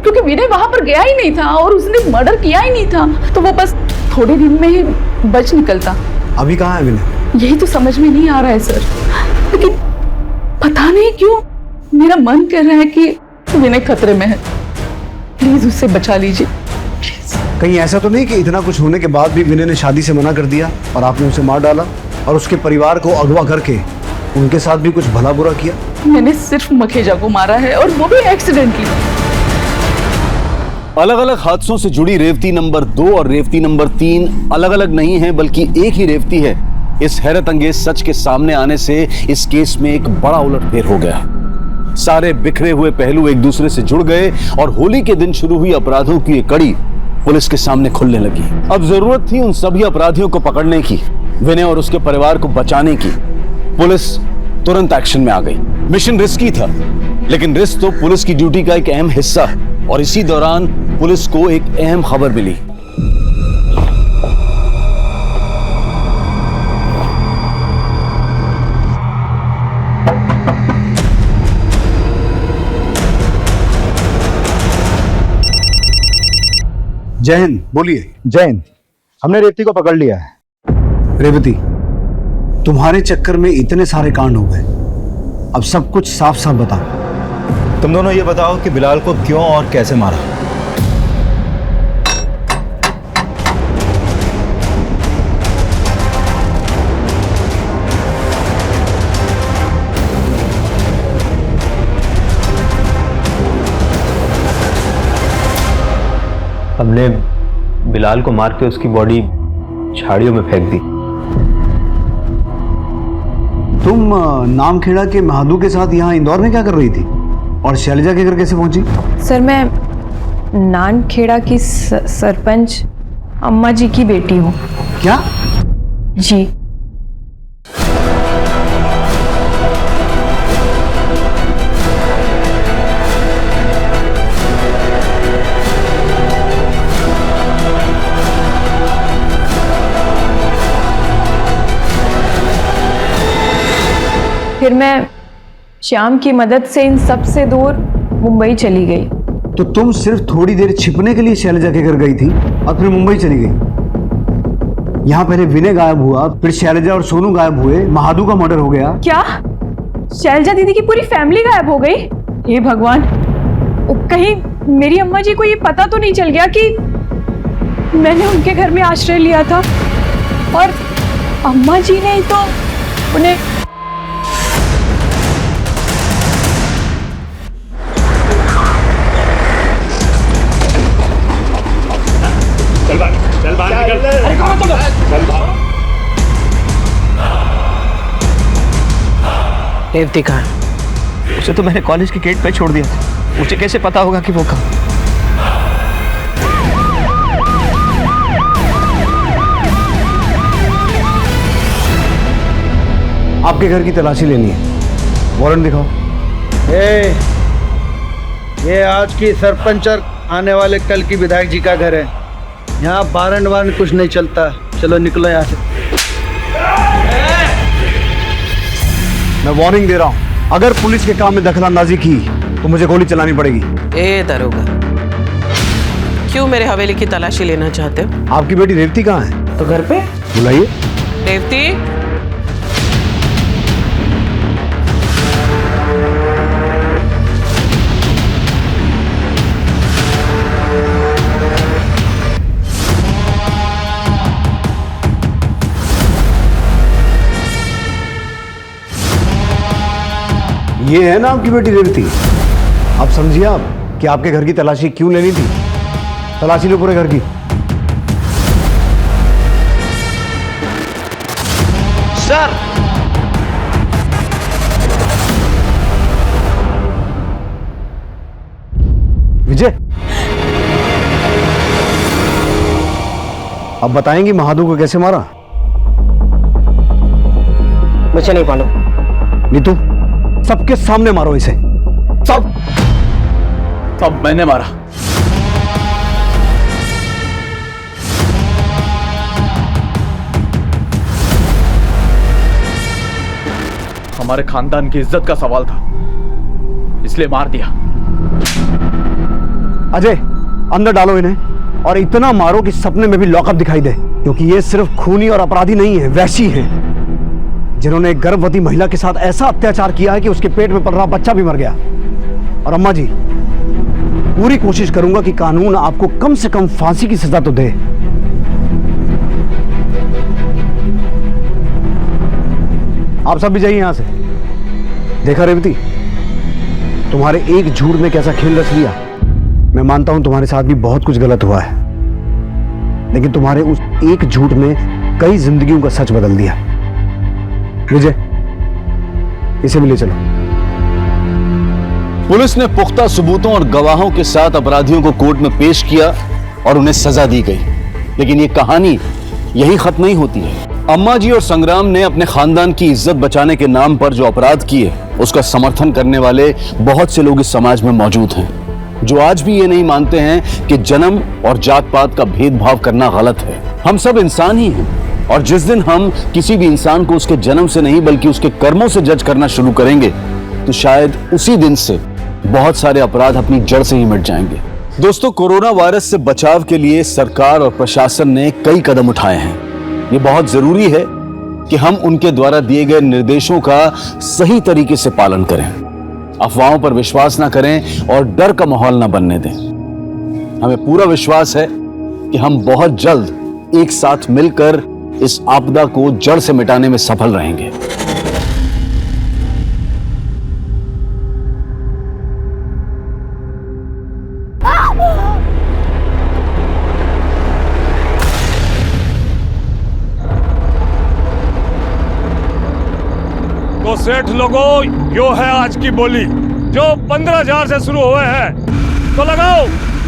क्योंकि विनय वहां पर गया ही नहीं था और उसने मर्डर किया ही नहीं था। तो वो बस थोड़े दिन में ही बच निकलता। अभी कहाँ है विनय? यही तो समझ में नहीं आ रहा है सर, लेकिन पता नहीं क्यों मेरा मन कर रहा है कि विनय खतरे में है। प्लीज उससे बचा लीजिए। कहीं ऐसा तो नहीं कि इतना कुछ होने के बाद भी विनय ने शादी से मना कर दिया और आपने उसे मार डाला और उसके परिवार को अगवा करके उनके साथ भी कुछ भला बुरा किया? मैंने सिर्फ मखीजा को मारा है और वो भी एक्सीडेंटली। अलग अलग हादसों से जुड़ी रेवती नंबर 2 और रेवती नंबर 3 अलग अलग नहीं है, बल्कि एक ही रेवती है। इस हैरत अंगेज सच के सामने आने से इस केस में एक बड़ा उलटफेर हो गया। सारे बिखरे हुए पहलू एक दूसरे से जुड़ गए और होली के दिन शुरू हुई अपराधों की एक कड़ी पुलिस के सामने खुलने लगी। अब जरूरत थी उन सभी अपराधियों को पकड़ने की, विनय और उसके परिवार को बचाने की। पुलिस तुरंत एक्शन में आ गई। मिशन रिस्की था, लेकिन रिस्क तो पुलिस की ड्यूटी का एक अहम हिस्सा है। और इसी दौरान पुलिस को एक अहम खबर मिली। जय हिंद। बोलिए। जय हिंद। हमने रेवती को पकड़ लिया है। रेवती, तुम्हारे चक्कर में इतने सारे कांड हो गए, अब सब कुछ साफ साफ बताओ। तुम दोनों ये बताओ कि बिलाल को क्यों और कैसे मारा? हमने बिलाल को मार के उसकी बॉडी झाड़ियों में फेंक दी। तुम नामखेड़ा के महादू के साथ यहाँ इंदौर में क्या कर रही थी और शैलजा के घर कैसे पहुंची? सर, मैं नानखेड़ा की सरपंच अम्मा जी की बेटी हूँ। क्या? जी। फिर मैं श्याम की मदद से इन सब से दूर मुंबई चली गई। तो तुम सिर्फ थोड़ी देर छिपने के लिए शैलजा के घर गई थी और फिर मुंबई चली गई। यहाँ पहले विनय गायब हुआ, फिर शैलजा और सोनू गायब हुए, महादू का मर्डर हो गया। क्या शैलजा दीदी की पूरी फैमिली गायब हो गई? हे भगवान, कहीं मेरी अम्मा जी को ये पता तो नहीं चल गया कि मैंने उनके घर में आश्रय लिया था और अम्मा जी ने तो उन्हें रेवती कहाँ? उसे तो मैंने कॉलेज के गेट पे छोड़ दिया था, मुझे कैसे पता होगा कि वो कहाँ? आपके घर की तलाशी लेनी है, वारंट दिखाओ। ये आज की सरपंच और आने वाले कल की विधायक जी का घर है, यहाँ वारंट कुछ नहीं चलता। चलो निकलो यहाँ से। मैं वार्निंग दे रहा हूँ, अगर पुलिस के काम में दखलंदाजी की तो मुझे गोली चलानी पड़ेगी। ए दरोगा, क्यों मेरे हवेली की तलाशी लेना चाहते हो? आपकी बेटी रेवती कहाँ है? तो घर पे। बुलाइए। रेवती, ये है ना आपकी बेटी रेवती। आप समझिए आप कि आपके घर की तलाशी क्यों लेनी थी। तलाशी लो पूरे घर की। सर, विजय, अब बताएंगी महादू को कैसे मारा? मुझे नहीं मालूम। नीतू, सबके सामने मारो इसे। सब मैंने मारा। हमारे खानदान की इज्जत का सवाल था, इसलिए मार दिया। अजय, अंदर डालो इन्हें और इतना मारो कि सपने में भी लॉकअप दिखाई दे, क्योंकि ये सिर्फ खूनी और अपराधी नहीं है, वैसी है जिन्होंने एक गर्भवती महिला के साथ ऐसा अत्याचार किया है कि उसके पेट में पल रहा बच्चा भी मर गया। और अम्मा जी, पूरी कोशिश करूंगा कि कानून आपको कम से कम फांसी की सजा तो दे। आप सब भी जाइए यहां से। देखा रेवती, तुम्हारे एक झूठ में कैसा खेल रच लिया। मैं मानता हूं तुम्हारे साथ भी बहुत कुछ गलत हुआ है, लेकिन तुम्हारे उस एक झूठ ने कई जिंदगियों का सच बदल दिया। विजय, इसे भी ले चलो। पुलिस ने पुख्ता सबूतों और गवाहों के साथ अपराधियों को कोर्ट में पेश किया और उन्हें सजा दी गई। लेकिन ये कहानी यही खत्म नहीं होती है। अम्मा जी और संग्राम ने अपने खानदान की इज्जत बचाने के नाम पर जो अपराध किए, उसका समर्थन करने वाले बहुत से लोग इस समाज में मौजूद हैं, जो आज भी ये नहीं मानते हैं कि जन्म और जात पात का भेदभाव करना गलत है। हम सब इंसान ही हैं, और जिस दिन हम किसी भी इंसान को उसके जन्म से नहीं बल्कि उसके कर्मों से जज करना शुरू करेंगे, तो शायद उसी दिन से बहुत सारे अपराध अपनी जड़ से ही मिट जाएंगे। दोस्तों, कोरोना वायरस से बचाव के लिए सरकार और प्रशासन ने कई कदम उठाए हैं। ये बहुत जरूरी है कि हम उनके द्वारा दिए गए निर्देशों का सही तरीके से पालन करें, अफवाहों पर विश्वास ना करें और डर का माहौल ना बनने दें। हमें पूरा विश्वास है कि हम बहुत जल्द एक साथ मिलकर इस आपदा को जड़ से मिटाने में सफल रहेंगे। तो सेठ लोगों, यो है आज की बोली, जो 15,000 से शुरू हुए हैं। तो लगाओ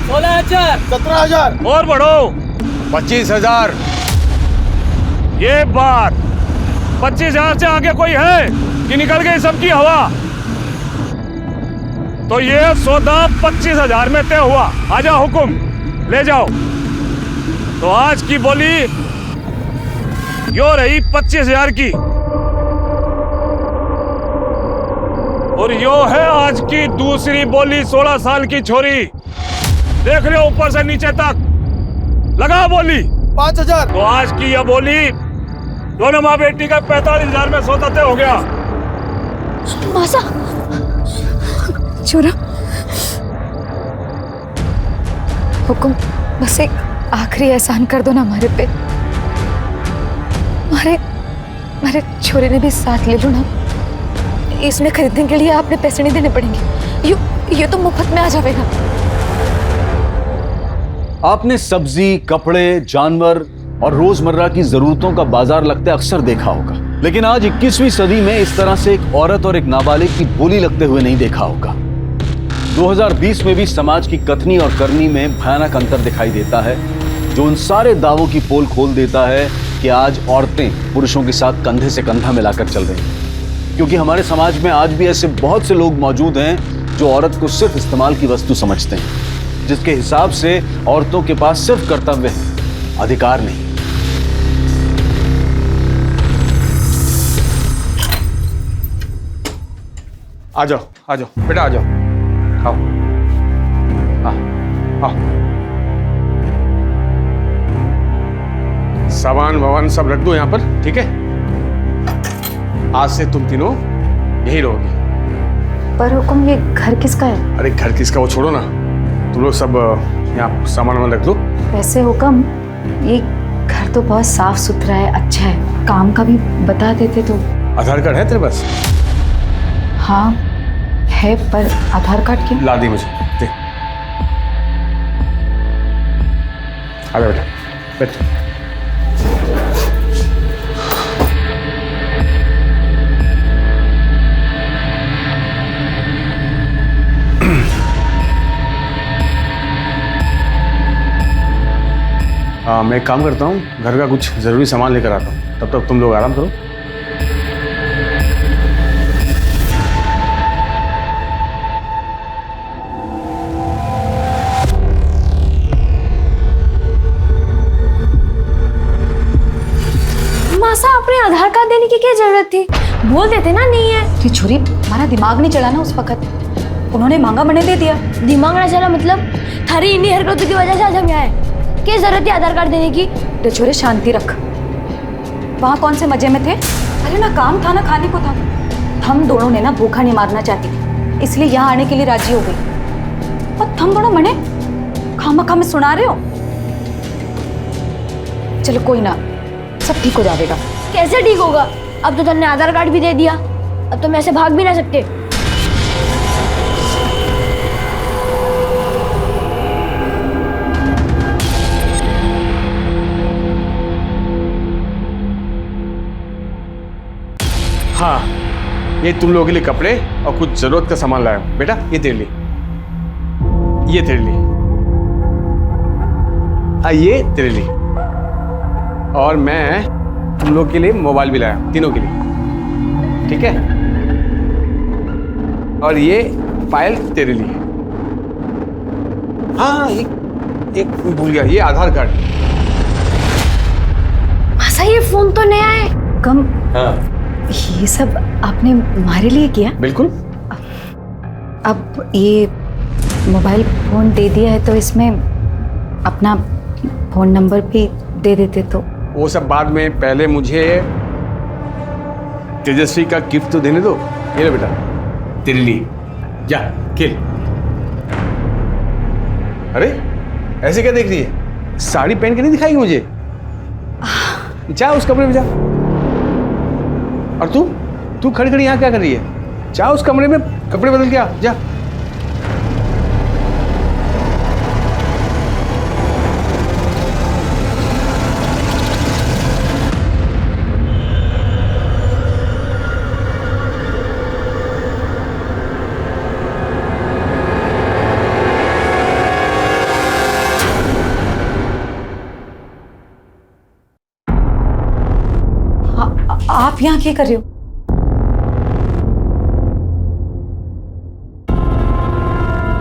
16,000, 17,000 और बढ़ो 25,000, ये बात 25,000 से आगे कोई है कि निकल गई सबकी हवा? तो ये सौदा 25,000 में तय हुआ। आजा हुकुम, ले जाओ। तो आज की बोली यो रही 25,000 की, और यो है आज की दूसरी बोली 16 साल की छोरी। देख रहे हो ऊपर से नीचे तक, लगा बोली 5,000। तो आज की यह बोली दोनों माँ बेटी का 45,000 में सौदा तय हो गया। मासा छोरा, हुकुम बस एक आखिरी एहसान कर दो ना हमारे पे। हमारे छोरे ने भी साथ ले लो ना। इसमें खरीदने के लिए आपने पैसे नहीं देने पड़ेंगे। ये तो मुफ्त में आ जाएगा। आपने सब्जी, कपड़े, जानवर और रोजमर्रा की जरूरतों का बाजार लगते अक्सर देखा होगा, लेकिन आज 21वीं सदी में इस तरह से एक औरत और एक नाबालिग की बोली लगते हुए नहीं देखा होगा। 2020 में भी समाज की कथनी और करनी में भयानक अंतर दिखाई देता है, जो उन सारे दावों की पोल खोल देता है कि आज औरतें पुरुषों के साथ कंधे से कंधा मिलाकर चल रही हैं। क्योंकि हमारे समाज में आज भी ऐसे बहुत से लोग मौजूद हैं जो औरत को सिर्फ इस्तेमाल की वस्तु समझते हैं, जिसके हिसाब से औरतों के पास सिर्फ कर्तव्य है, अधिकार नहीं। आ जाओ बेटा, आ जाओ, आओ, आओ। सामान वामान सब रख दो यहाँ पर, ठीक है? आज से तुम तीनों यहीं रहोगे। पर हुकुम, ये घर किसका है? अरे घर किसका वो छोड़ो ना, तुम लोग सब यहाँ सामान वामान रख दो। वैसे हुकुम, ये घर तो बहुत साफ सुथरा है, अच्छा है। काम का भी बता देते तो। आधार कार्ड है तेरे पास? हाँ है, पर आधार कार्ड क्यों? ला दी मुझे, दे। आ जा बेटा, बैठ। मैं एक काम करता हूँ, घर का कुछ ज़रूरी सामान लेकर आता हूँ, तब तक तुम लोग आराम करो। मासा, आपने आधार कार्ड देने की क्या जरूरत थी? बोल देते ना नहीं है। ये छोरी, हमारा दिमाग नहीं चला ना उस वक्त। उन्होंने मांगा, मैंने दे दिया। दिमाग ना चला मतलब? थारी इन्हीं हरकतों की वजह से आज हम यहाँ आए। क्या जरूरत है आधार कार्ड देने की? तो छोरे शांति रख। वहाँ कौन से मजे में थे? अरे ना काम था ना खाने को था। हम दोनों ने ना भूखा नहीं मारना चाहती थी, इसलिए यहाँ आने के लिए राजी हो गई। और तुम दोनों मने खामखा में सुना रहे हो। चलो कोई ना, सब ठीक हो जाएगा। कैसे ठीक होगा? अब तो तुमने आधार कार्ड भी दे दिया, अब तो मैं ऐसे भाग भी ना सकते। हाँ, ये तुम लोगों के लिए कपड़े और कुछ जरूरत का सामान लाया हूं। बेटा ये तेरे लिए, ये तेरे लिए, ये तेरे लिए, और मैं तुम लोग के लिए मोबाइल भी लाया हूं, तीनों के लिए, ठीक है? और ये फाइल तेरे लिए। हाँ, एक भूल गया, ये आधार कार्ड। मासा, ये फोन तो नया है। कम। हाँ, ये सब आपने हमारे लिए किया? बिल्कुल। अब ये मोबाइल फोन दे दिया है तो इसमें अपना फोन नंबर भी दे देते तो। वो सब बाद में, पहले मुझे तेजस्वी का गिफ्ट तो देने दो। ये लो बेटा, तेरे लिए, जा खेल। अरे ऐसे क्या देख रही है? साड़ी पहन के नहीं दिखाएगी मुझे? जा उस कमरे में जा। और तू खड़ी खड़ी यहाँ क्या कर रही है? जा उस कमरे में कपड़े बदल के आ, जा। आप यहाँ क्या कर रहे हो?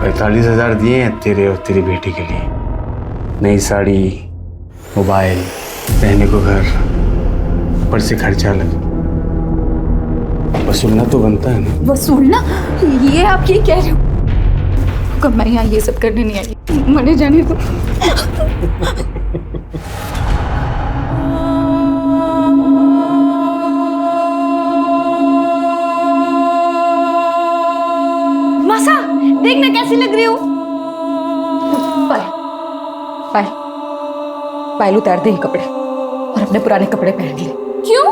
45,000 दिए हैं तेरे और तेरी बेटी के लिए। नई साड़ी, मोबाइल, रहने को घर, ऊपर से खर्चा अलग। वसूलना तो बनता है ना। वसूलना? ये आप ये कह रहे हो? कब मैं यहाँ ये सब करने नहीं आई, मरे जाने दो। मासा, देखना कैसी लग रही हूँ। पायल, पायल उतार दे ये कपड़े और अपने पुराने कपड़े पहन ले। क्यों?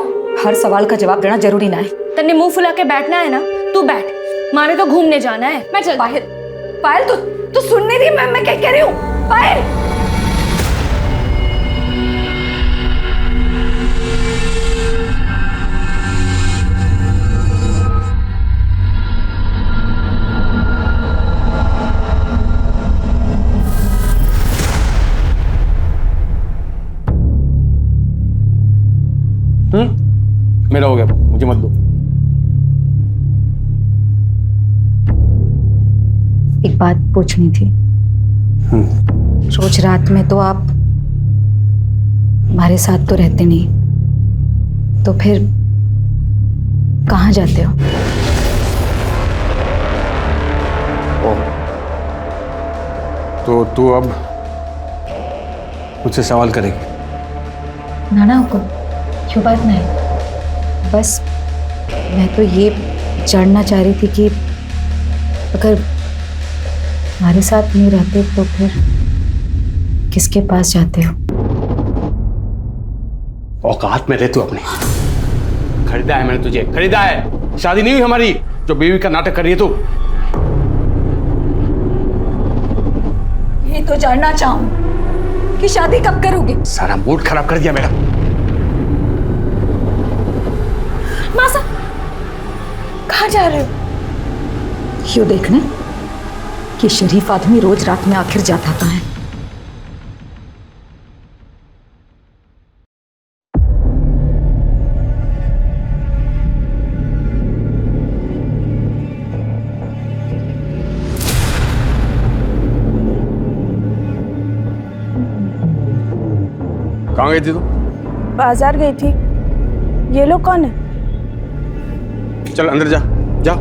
हर सवाल का जवाब देना जरूरी ना है। तन्ने मुंह फुला के बैठना है ना, तू बैठ। मारे तो घूमने जाना है, मैं चल। पायल, पायल तू सुन नहीं रही मैं क्या कह रही हूँ? पायल, मेरा हो गया, मुझे मत दो। एक बात पूछनी थी। रोज रात में तो आप हमारे साथ तो रहते नहीं, तो फिर कहाँ जाते हो? तो तू अब मुझसे सवाल करेगी? नाना हुकुम, क्यों बात नहीं। बस मैं तो ये जानना चाह रही थी कि अगर हमारे साथ नहीं रहते तो फिर किसके पास जाते हो? औकात में रह तू अपने। खरीदा है मैंने तुझे, खरीदा है। शादी नहीं हुई हमारी जो बीवी का नाटक कर रही है तू। ये तो जानना चाहूं कि शादी कब करोगे? सारा मूड खराब कर दिया मेरा। मासा, कहाँ जा रहे हो? क्यों देखने कि शरीफ आदमी रोज रात में आखिर जाता था है। कहाँ गई थी तू? बाजार गई थी। ये लोग कौन है? चल अंदर जा, जा।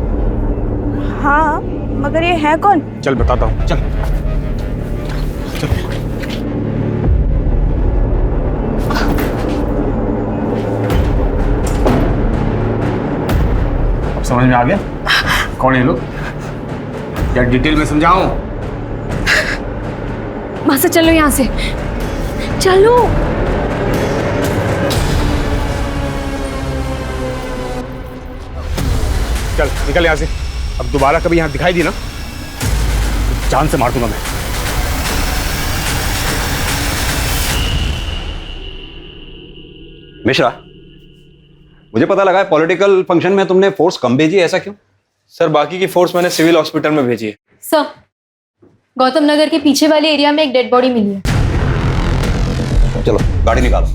हाँ, मगर ये है कौन? चल बताता हूँ, चल चल। अब समझ में आ गया कौन है ये लोग? क्या डिटेल में समझाऊं? मासा चलो यहाँ से, चलो। चल निकल यहाँ से। अब दोबारा कभी यहाँ दिखाई दी ना, जान से मार दूंगा मैं। मिश्रा, मुझे पता लगा है पॉलिटिकल फंक्शन में तुमने फोर्स कम भेजी, ऐसा क्यों? सर बाकी की फोर्स मैंने सिविल हॉस्पिटल में भेजी है। सर, गौतम नगर के पीछे वाले एरिया में एक डेड बॉडी मिली है। चलो गाड़ी निकालो।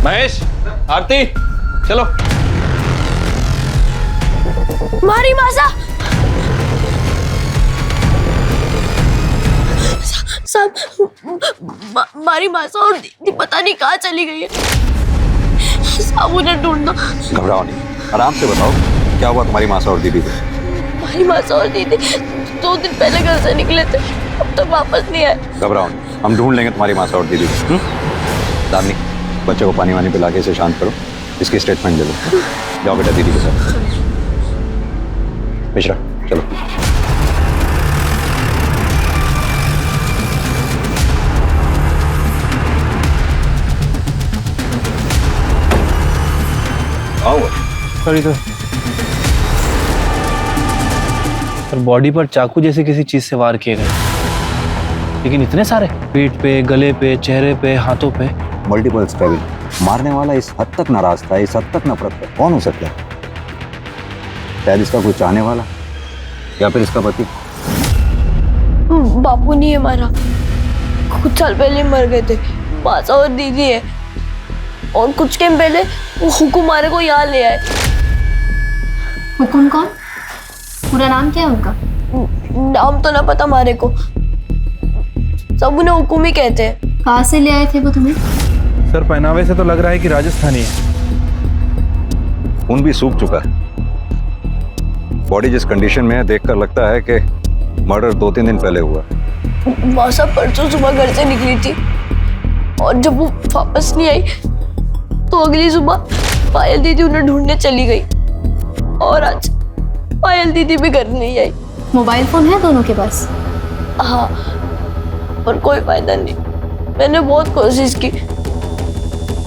महेश, आरती, चलो। मारी मासा। सब मारी मासा और दीदी पता नहीं कहाँ चली गई है। सब उन्हें ढूंढना। घबराओ नहीं, आराम से बताओ क्या हुआ तुम्हारी मासा और दीदी को? मारी मासा और दीदी 2 दिन पहले घर से निकले थे, अब तक वापस नहीं आए। घबराओ नहीं, हम ढूंढ लेंगे तुम्हारी मासा और दीदी को। दामिनी, बच्चे को पानी वानी पिला के इसे शांत करो, इसकी स्टेटमेंट दे दो। जाओ बेटा दीदी के साथ। मिश्रा चलो। आओ। सॉरी सर, बॉडी पर चाकू जैसे किसी चीज से वार किए गए, लेकिन इतने सारे पीठ पे, गले पे, चेहरे पे, हाथों पे। Multiple stabbing. मारने वाला इस हद तक नाराज था, इस हद तक नफरत था, कौन हो सकता है? शायद इसका कोई चाहने वाला या फिर इसका पति। बापू नहीं है हमारा, कुछ साल पहले मर गए थे। मासा और दीदी है। और कुछ टाइम पहले वो हुकुम मारे को यहाँ ले आए। हुकुम कौन? पूरा नाम क्या है उनका? नाम तो ना पता मारे को, सब उन्हें हुकुम ही कहते हैं। कहाँ से ले आए थे वो तुम्हें? सर पहनावे से तो लग रहा है कि राजस्थानी है। खून भी सूख चुका है, बॉडी जिस कंडीशन में है देखकर लगता है कि मर्डर 2-3 दिन पहले हुआ। मासा परसों सुबह घर से निकली थी और जब वो वापस नहीं आई तो अगली सुबह पायल दीदी उन्हें ढूंढने चली गई और आज पायल दीदी भी घर नहीं आई। मोबाइल फोन है दोनों के पास? हाँ, पर कोई फायदा नहीं। मैंने बहुत कोशिश की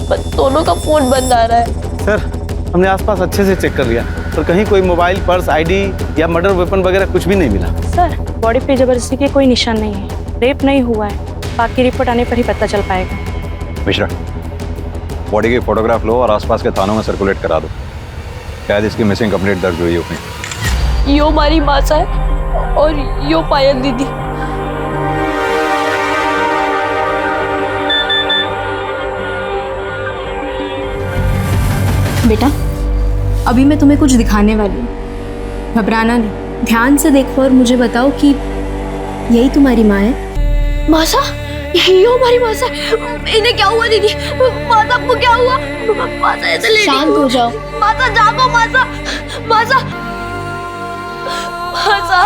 पर दोनों का फोन बंद आ रहा है। सर हमने आसपास अच्छे से चेक कर लिया पर कहीं कोई मोबाइल, पर्स, आईडी या मर्डर वेपन वगैरह कुछ भी नहीं मिला। सर बॉडी पे जबरदस्ती के कोई निशान नहीं है, रेप नहीं हुआ है, बाकी रिपोर्ट आने पर ही पता चल पाएगा। मिश्रा, बॉडी की फोटोग्राफ लो और आसपास के थानों में सर्कुलेट करा दो, शायद इसकी मिसिंग कंप्लेंट दर्ज हुई हो। यो हमारी मासा है और यो पायल दीदी। बेटा अभी मैं तुम्हें कुछ दिखाने वाली हूँ, घबराना नहीं, ध्यान से देखो और मुझे बताओ कि यही तुम्हारी माँ है? मासा? यो हमारी मासा। इन्हें क्या हुआ दीदी? मासा को क्या हुआ? मासा ऐसे ले, शांत हो जाओ। मासा जागो, मासा मासा मासा।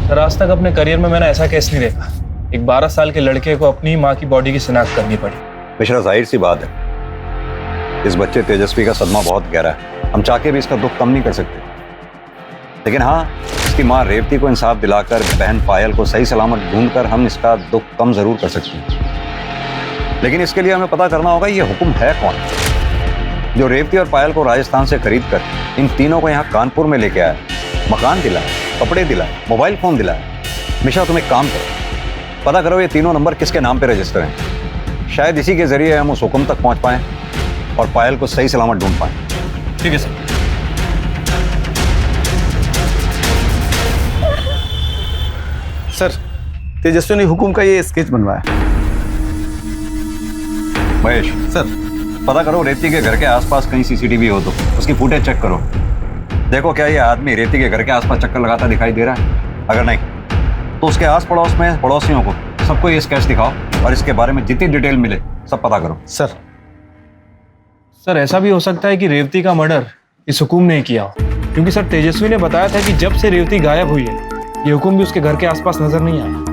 सर आज तक अपने करियर में मैंने ऐसा केस नहीं देखा, एक 12 साल के लड़के को अपनी माँ की बॉडी की शिनाख्त करनी पड़ी। मिश्रा, जाहिर सी बात है इस बच्चे तेजस्वी का सदमा बहुत गहरा है, हम चाह के भी इसका दुख कम नहीं कर सकते, लेकिन हाँ इसकी माँ रेवती को इंसाफ दिलाकर बहन पायल को सही सलामत ढूंढकर हम इसका दुख कम जरूर कर सकते हैं। लेकिन इसके लिए हमें पता करना होगा ये हुकुम है कौन जो रेवती और पायल को राजस्थान से खरीद कर इन तीनों को यहाँ कानपुर में लेके आया, मकान दिलाया, कपड़े दिलाए, मोबाइल फोन दिलाया। मिश्रा तुम एक काम करो, पता करो ये तीनों नंबर किसके नाम पे रजिस्टर हैं, शायद इसी के जरिए हम उस हुक्म तक पहुंच पाएं और पायल को सही सलामत ढूंढ पाएं। ठीक है सर। सर तेजस्वी ने हुकुम का ये स्केच बनवाया। महेश सर पता करो रेवती के घर के आसपास कहीं सीसीटीवी हो तो उसकी फुटेज चेक करो, देखो क्या ये आदमी रेवती के घर के आसपास चक्कर लगाता दिखाई दे रहा है, अगर नहीं तो उसके आस पड़ोस में पड़ोसियों को सबको ये स्केच दिखाओ और इसके बारे में जितनी डिटेल मिले सब पता करो। सर ऐसा भी हो सकता है कि रेवती का मर्डर इस हुकुम ने किया हो, क्योंकि सर तेजस्वी ने बताया था कि जब से रेवती गायब हुई है ये हुकुम भी उसके घर के आसपास नजर नहीं आया।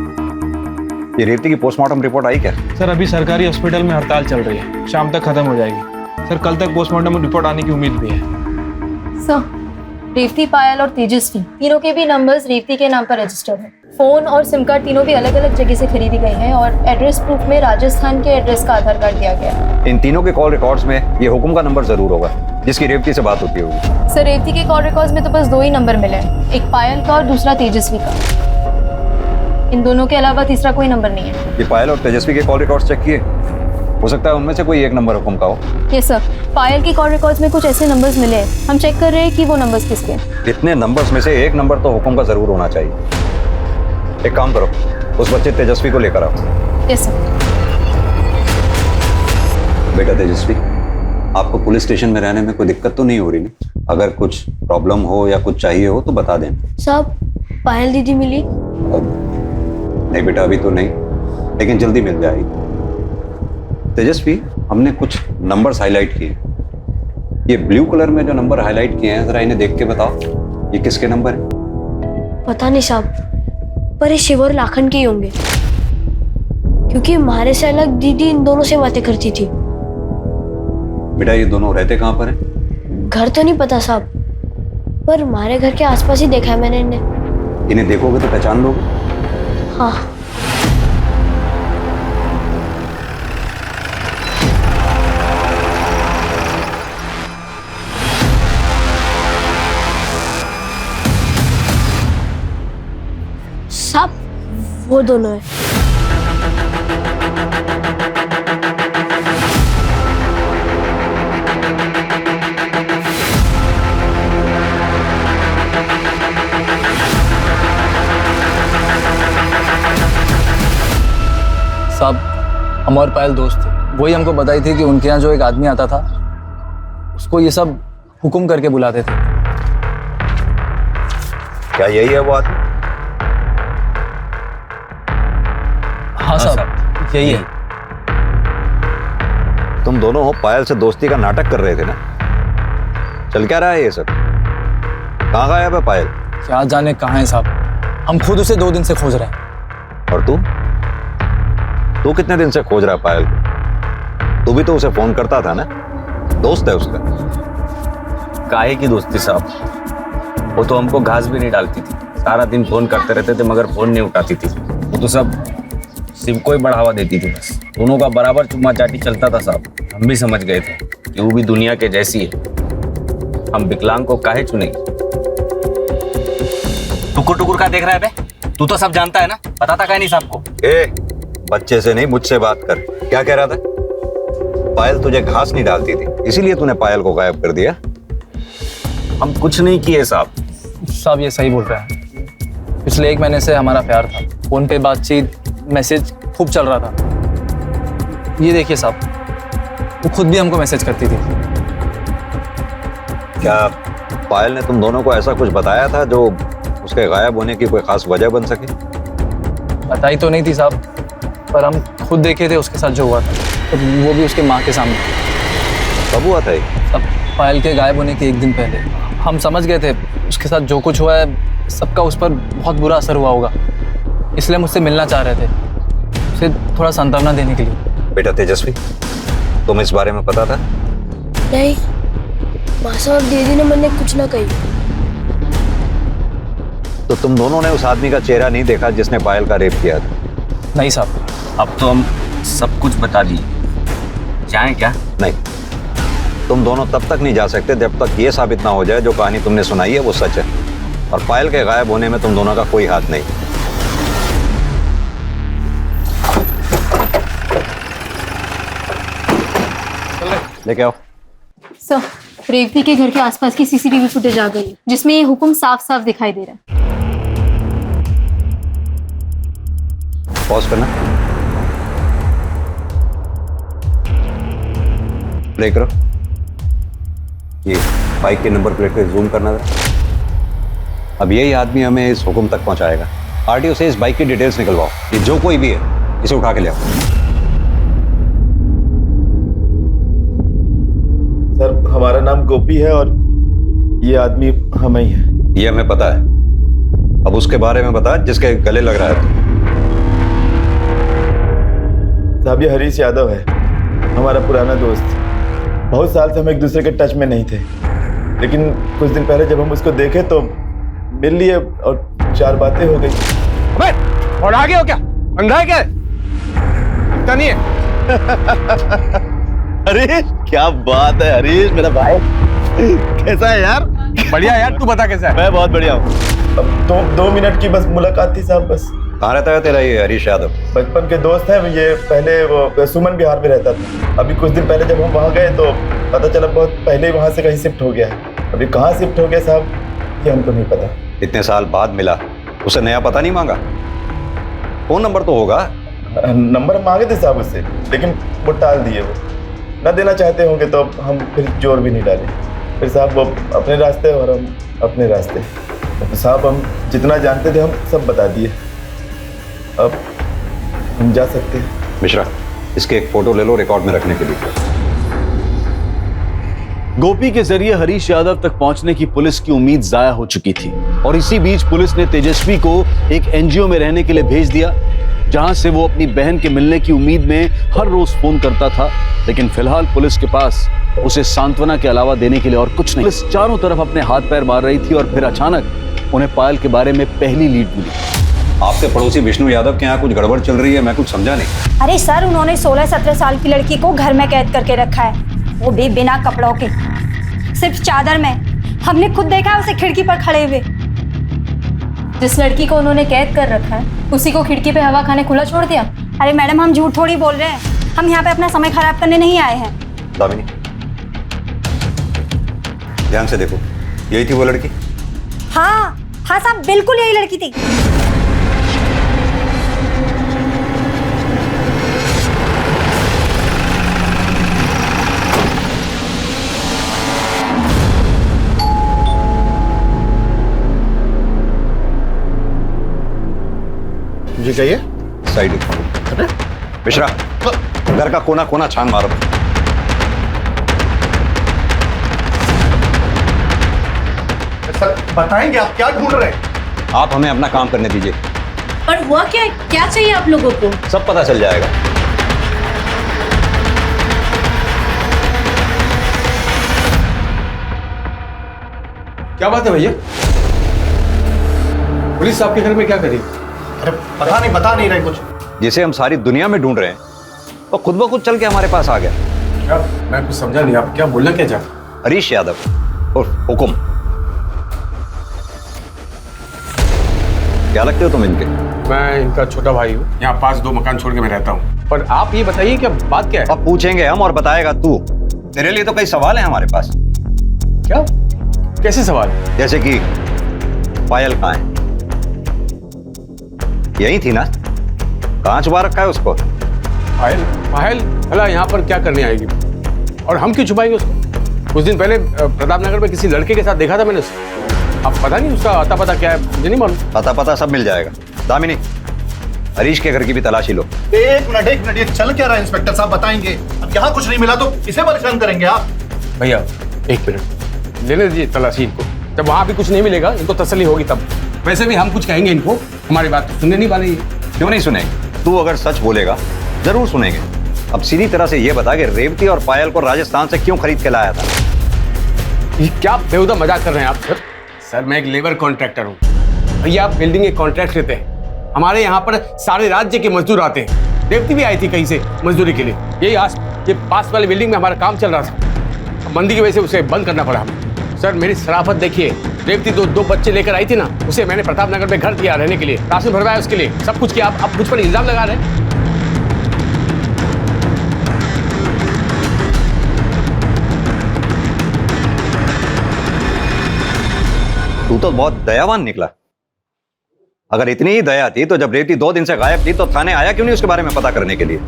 ये रेवती की पोस्टमार्टम रिपोर्ट आई क्या? सर अभी सरकारी हॉस्पिटल में हड़ताल चल रही है, शाम तक खत्म हो जाएगी। सर कल तक पोस्टमार्टम रिपोर्ट आने की उम्मीद भी है। सर रेवती, पायल और तेजस्वी तीनों के भी नंबर्स रेवती के नाम पर रजिस्टर्ड है। फोन और सिम कार्ड तीनों भी अलग अलग जगह से खरीदी गई हैं और एड्रेस प्रूफ में राजस्थान के एड्रेस का आधार कार्ड दिया गया है। इन तीनों के कॉल रिकॉर्ड्स में ये हुकुम का नंबर जरूर होगा जिसकी रेवती से बात होती होगी। सर रेवती के कॉल रिकॉर्ड्स में तो बस 2 ही नंबर मिले हैं, एक पायल का और दूसरा तेजस्वी का। इन दोनों के अलावा तीसरा कोई नंबर नहीं है। ये पायल और तेजस्वी के कॉल रिकॉर्ड्स चेक किए, हो सकता है उनमें से कोई एक नंबर हुकुम का हो। यस सर, पायल के कॉल रिकॉर्ड्स में कुछ ऐसे नंबर्स मिले हैं, हम चेक कर रहे हैं कि वो नंबर्स किसके हैं। इतने नंबर्स में से एक नंबर तो हुकुम का जरूर होना चाहिए। एक काम करो, उस बच्चे तेजस्वी को लेकर आओ। Yes sir. बेटा तेजस्वी, आपको पुलिस स्टेशन में रहने में कोई दिक्कत तो नहीं हो रही ना? अगर कुछ प्रॉब्लम हो या कुछ चाहिए हो तो बता दें। साहब पायल दीदी मिली? नहीं बेटा अभी तो नहीं, लेकिन जल्दी मिल जाएगी। तेजस्वी हमने कुछ नंबर्स हाईलाइट किए, ये ब्लू कलर में जो नंबर हाईलाइट किए हैं जरा इन्हें देख के बताओ ये किसके नंबर है? पता नहीं साहब, पर ये शिव और लाखन के ही होंगे, क्योंकि हमारे से अलग दीदी इन दोनों से बातें करती थी। बेटा ये दोनों रहते कहाँ पर हैं? घर तो नहीं पता साहब, पर हमारे घर के आसपास ही देखा है मैंने इन्हें। इन्हें देखोगे तो पहचान लोगे? हाँ। साहब वो दोनों है। साहब हम और पायल दोस्त थे, वही हमको बताई थी कि उनके यहाँ जो एक आदमी आता था उसको ये सब हुक्म करके बुलाते थे। क्या यही है वो आदमी? हाँ साहब, यही है। तुम दोनों हो पायल से दोस्ती का नाटक कर रहे थे ना? चल क्या रहा है ये सब? कहाँ गायब है पायल? क्या जाने कहाँ है साहब, हम खुद उसे 2 दिन से खोज रहे हैं। और तू कितने दिन से खोज रहा है पायल को? तू भी तो उसे फोन करता था ना, दोस्त है उसका। काहे की दोस्ती साहब, वो तो हमको घास भी नहीं डालती थी, सारा दिन फोन करते रहते थे मगर फोन नहीं उठाती थी। वो तो सब सिम को ही बढ़ावा देती थी बस। दोनों का बराबर चुम्मा चाटी चलता था साहब। हम भी समझ गए थे कि वो भी दुनिया के जैसी है, हम विकलांग को काहे चुनेंगे। टुकुर टुकुर का देख रहा है बे? तू तो सब जानता है ना, पता था क्या नहीं साहब को? बच्चे से नहीं मुझसे बात कर। क्या कह रहा था? पायल तुझे घास नहीं डालती थी इसीलिए तूने पायल को गायब कर दिया? हम कुछ नहीं किए साहब। साहब ये सही बोल रहे हैं, पिछले 1 महीने से हमारा प्यार था, फोन पे बातचीत, मैसेज खूब चल रहा था। ये देखिए साहब, वो खुद भी हमको मैसेज करती थी। क्या पायल ने तुम दोनों को ऐसा कुछ बताया था जो उसके गायब होने की कोई खास वजह बन सके? बताई तो नहीं थी साहब, पर हम खुद देखे थे उसके साथ जो हुआ था, तो वो भी उसके माँ के सामने। कब हुआ था ये? सब पायल के गायब होने के 1 दिन पहले। हम समझ गए थे उसके साथ जो कुछ हुआ है सबका उस पर बहुत बुरा असर हुआ होगा, इसलिए मुझसे मिलना चाह रहे थे, उसे थोड़ा सांत्वना देने के लिए। बेटा तेजस्वी, तुम इस बारे में पता था? नहीं माँ साहब, दीदी ने मैंने कुछ ना कही। तो तुम दोनों ने उस आदमी का चेहरा नहीं देखा जिसने पायल का रेप किया था? नहीं साहब। अब तो हम सब कुछ बता दिए, जाएं क्या? नहीं, तुम दोनों तब तक नहीं जा सकते जब तक ये साबित ना हो जाए जो कहानी तुमने सुनाई है वो सच है, और पायल के गायब होने में तुम दोनों का कोई हाथ नहीं। लेके आओ। सर, रेवती के घर के आसपास की सीसीटीवी फुटेज आ गई जिसमें ये हुक्म साफ साफ दिखाई दे रहा है। पॉज करना, प्ले करो। ये बाइक के नंबर प्लेट पे जूम करना था। अब यही आदमी हमें इस हुक्म तक पहुंचाएगा। आरटीओ से इस बाइक की डिटेल्स निकलवाओ, ये जो कोई भी है इसे उठा के ले आओ। सर, हमारा नाम गोपी है और ये आदमी हमें ही है। ये हमें पता है, अब उसके बारे में बता जिसके गले लग रहा है तू। साहब, ये हरीश यादव है, हमारा पुराना दोस्त। बहुत साल से हम एक दूसरे के टच में नहीं थे, लेकिन कुछ दिन पहले जब हम उसको देखे तो मिल लिए और 4 बातें हो गई। अबे, और आगे हो क्या? अंधा है क्या? दिखता नहीं है? हरीश, क्या बात है हरीश, मेरा भाई। कैसा है यार? बढ़िया यार, तू बता कैसा है? मैं बहुत बढ़िया हूँ। अब 2 मिनट की बस मुलाकात थी साहब, बस। कहाँ रहता है तेरा ये हरीश यादव? बचपन के दोस्त हैं। ये पहले वो सुमन बिहार में रहता था। अभी कुछ दिन पहले जब हम वहाँ गए तो पता चला बहुत पहले ही वहाँ से कहीं शिफ्ट हो गया है। अभी कहाँ शिफ्ट हो गया साहब ये हमको नहीं पता। इतने साल बाद मिला, उसे नया पता नहीं मांगा? फोन नंबर तो होगा? नंबर मांगे थे साहब उससे, लेकिन वो टाल दिए। वो न देना चाहते होंगे तो हम फिर जोर भी नहीं डाले। फिर साहब वो अपने रास्ते और हम अपने रास्ते। तो साहब हम जितना जानते थे हम सब बता दिए, अब हम जा सकते हैं। मिश्रा, इसके एक फोटो ले लो रिकॉर्ड में रखने के लिए। गोपी के जरिए हरीश यादव तक पहुंचने की पुलिस की उम्मीद जाया हो चुकी थी, और इसी बीच पुलिस ने तेजस्वी को एक एनजीओ में रहने के लिए भेज दिया, जहां से वो अपनी बहन के मिलने की उम्मीद में हर रोज फोन करता था। लेकिन फिलहाल पुलिस के पास उसे सांत्वना के अलावा देने के लिए और कुछ नहीं। पुलिस चारों तरफ अपने हाथ पैर मार रही थी, और फिर अचानक उन्हें पायल के बारे में पहली लीड मिली। आपके पड़ोसी विष्णु यादव के यहाँ कुछ गड़बड़ चल रही है, मैं कुछ समझा नहीं। अरे सर, उन्होंने 16-17 साल की लड़की को घर में कैद करके रखा है, वो भी बिना कपड़ों के, सिर्फ चादर में। हमने खुद देखा है उसे खिड़की पर खड़े हुए। जिस लड़की को उन्होंने कैद कर रखा है उसी को खिड़की पे हवा खाने खुला छोड़ दिया। अरे मैडम, हम झूठ थोड़ी बोल रहे हैं, हम यहाँ पे अपना समय खराब करने नहीं आए हैं। दामिनी, ध्यान से देखो, यही थी वो लड़की? हाँ हाँ साहब, बिल्कुल यही लड़की थी। मुझे चाहिए साइड मिश्रा, घर का कोना कोना छान मारो। सर बताएंगे आप क्या ढूंढ रहे हैं? आप हमें अपना काम करने दीजिए। पर हुआ क्या? क्या चाहिए आप लोगों को? सब पता चल जाएगा। क्या बात है भैया? पुलिस आपके घर में क्या करी? अरे बता नहीं रहे कुछ। जिसे हम सारी दुनिया में ढूंढ रहे हैं तो खुद ब खुद चल के हमारे पास आ गया। क्या? मैं कुछ समझा नहीं, आप क्या बोलना क्या चाहते? हरीश यादव और हुकुम। क्या लगते हो तुम इनके? मैं इनका छोटा भाई हूँ, यहाँ पास 2 मकान छोड़ के मैं रहता हूँ। पर आप ये बताइए कि बात क्या है? अब पूछेंगे हम और बताएगा तू। तेरे लिए तो कई सवाल हैं हमारे पास। क्या? कैसे सवाल? जैसे कि पायल कहाँ है? यही थी ना? कहाँ छुपा रखा है उसको? पायल भला यहाँ पर क्या करने आएगी? और हम क्यों छुपाएंगे उसको? कुछ दिन पहले प्रताप नगर में किसी लड़के के साथ देखा था मैंने उसको। अब पता नहीं उसका अता पता क्या है, मुझे नहीं मालूम। पता सब मिल जाएगा। दामिनी, हरीश के घर की भी तलाशी लो। एक मिनट, ये चल क्या रहा है इंस्पेक्टर साहब? बताएंगे। अब यहाँ कुछ नहीं मिला तो इसे परेशान करेंगे आप? भैया 1 मिनट लेने दीजिए तलाशी इनको। जब वहां भी कुछ नहीं मिलेगा इनको तसल्ली होगी तब। वैसे भी हम कुछ कहेंगे इनको, हमारी बात सुनने नहीं वाली। क्यों नहीं सुनेंगे? तू अगर सच बोलेगा जरूर सुनेंगे। अब सीधी तरह से ये बता कि रेवती और पायल को राजस्थान से क्यों खरीद के लाया था? ये क्या बेहुदा मजाक कर रहे हैं आप? सर मैं एक लेबर कॉन्ट्रैक्टर हूँ भैया। आप बिल्डिंग के कॉन्ट्रैक्ट लेते हैं। हमारे यहाँ पर सारे राज्य के मजदूर आते हैं। रेवती भी आई थी कहीं से मजदूरी के लिए। ये पास वाली बिल्डिंग में हमारा काम चल रहा था। मंदी की वजह से उसे बंद करना पड़ा हमें। सर मेरी शराफत देखिए, रेवती दो बच्चे लेकर आई थी ना, उसे मैंने प्रताप नगर में घर दिया रहने के लिए, राशन भरवाया उसके लिए, सब कुछ किया। आप मुझ पर इल्जाम लगा रहे हैं। तू तो बहुत दयावान निकला। अगर इतनी ही दया थी तो जब रेवती 2 दिन से गायब थी तो थाने आया क्यों नहीं उसके बारे में पता करने के लिए?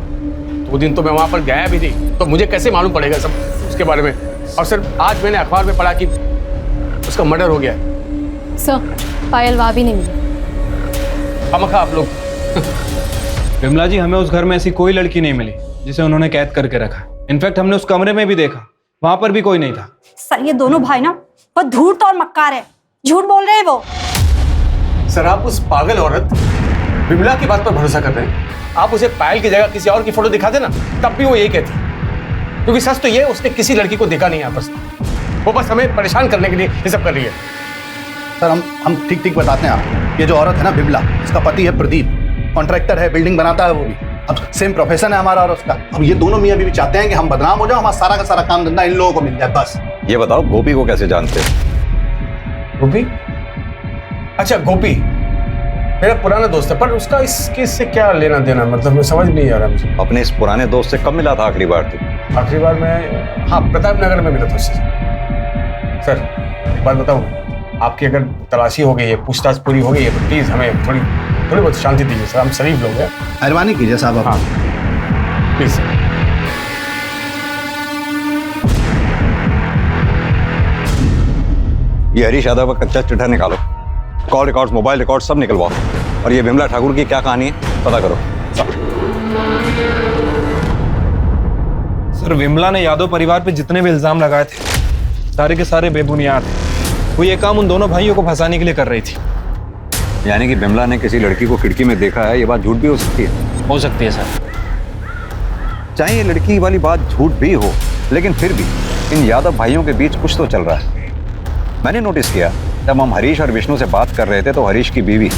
2 दिन तो मैं वहां पर गया भी नहीं, तो मुझे कैसे मालूम पड़ेगा सब उसके बारे में? और सर आज मैंने अखबार में पढ़ा कि उसका मर्डर हो गया। सर पायल वहां भी नहीं मिली। खामखा आप लोग। विमला जी, हमें उस घर में ऐसी कोई लड़की नहीं मिली जिसे उन्होंने कैद करके रखा। इनफैक्ट हमने उस कमरे में भी देखा, वहां पर भी कोई नहीं था। सर ये दोनों भाई ना बहुत धूर्त और मक्कार है, झूठ बोल रहे हैं वो। सर आप उस पागल औरत विमला की बात पर भरोसा कर रहे हैं? आप उसे पायल की जगह किसी और की फोटो दिखा देना, तब भी वो यही कहती। क्योंकि सच तो ये उसने किसी लड़की को देखा नहीं आपस में। वो बस हमें परेशान करने के लिए ये सब कर रही है। सर हम ठीक बताते हैं आप। ये जो औरत है ना विमला, इसका पति है प्रदीप, कॉन्ट्रैक्टर है, बिल्डिंग बनाता है वो भी। अब सेम प्रोफेशन है हमारा और उसका। अब ये दोनों मियां बीवी चाहते हैं कि हम बदनाम हो जाओ, हमारा सारा का सारा काम धंधा इन लोगों को मिल जाए बस। ये बताओ गोपी को कैसे जानते? गोपी? अच्छा गोपी मेरा पुराना दोस्त है, पर उसका इस केस से क्या लेना देना? मतलब मैं समझ नहीं आ रहा मुझे। अपने इस पुराने दोस्त से कब मिला था आखिरी बार? तू आखिरी बार मैं प्रताप नगर में मिला था उससे। सर एक बात बताऊं, आपकी अगर तलाशी हो गई है, पूछताछ पूरी हो गई है, तो प्लीज हमें थोड़ी बहुत शांति दीजिए सर। हम शरीफ लोग हैं, मेहरबानी कीजिए साहब। हाँ प्लीज सर। ये हरीश यादव का कच्चा चिट्ठा निकालो, कॉल रिकॉर्ड्स, मोबाइल रिकॉर्ड सब निकलवाओ, और ये विमला ठाकुर की क्या कहानी है पता करो। सर विमला ने यादव परिवार पे जितने भी इल्जाम लगाए थे सारे के सारे बेबुनियाद थे। वो ये काम उन दोनों भाइयों को फंसाने के लिए कर रही थी। यानी कि विमला ने किसी लड़की को खिड़की में देखा है, ये बात झूठ भी हो सकती है? हो सकती है सर। चाहे ये लड़की वाली बात झूठ भी हो, लेकिन फिर भी इन यादव भाइयों के बीच कुछ तो चल रहा है। मैंने नोटिस किया जब हम हरीश और विष्णु से बात कर रहे थे तो हरीश की बीवी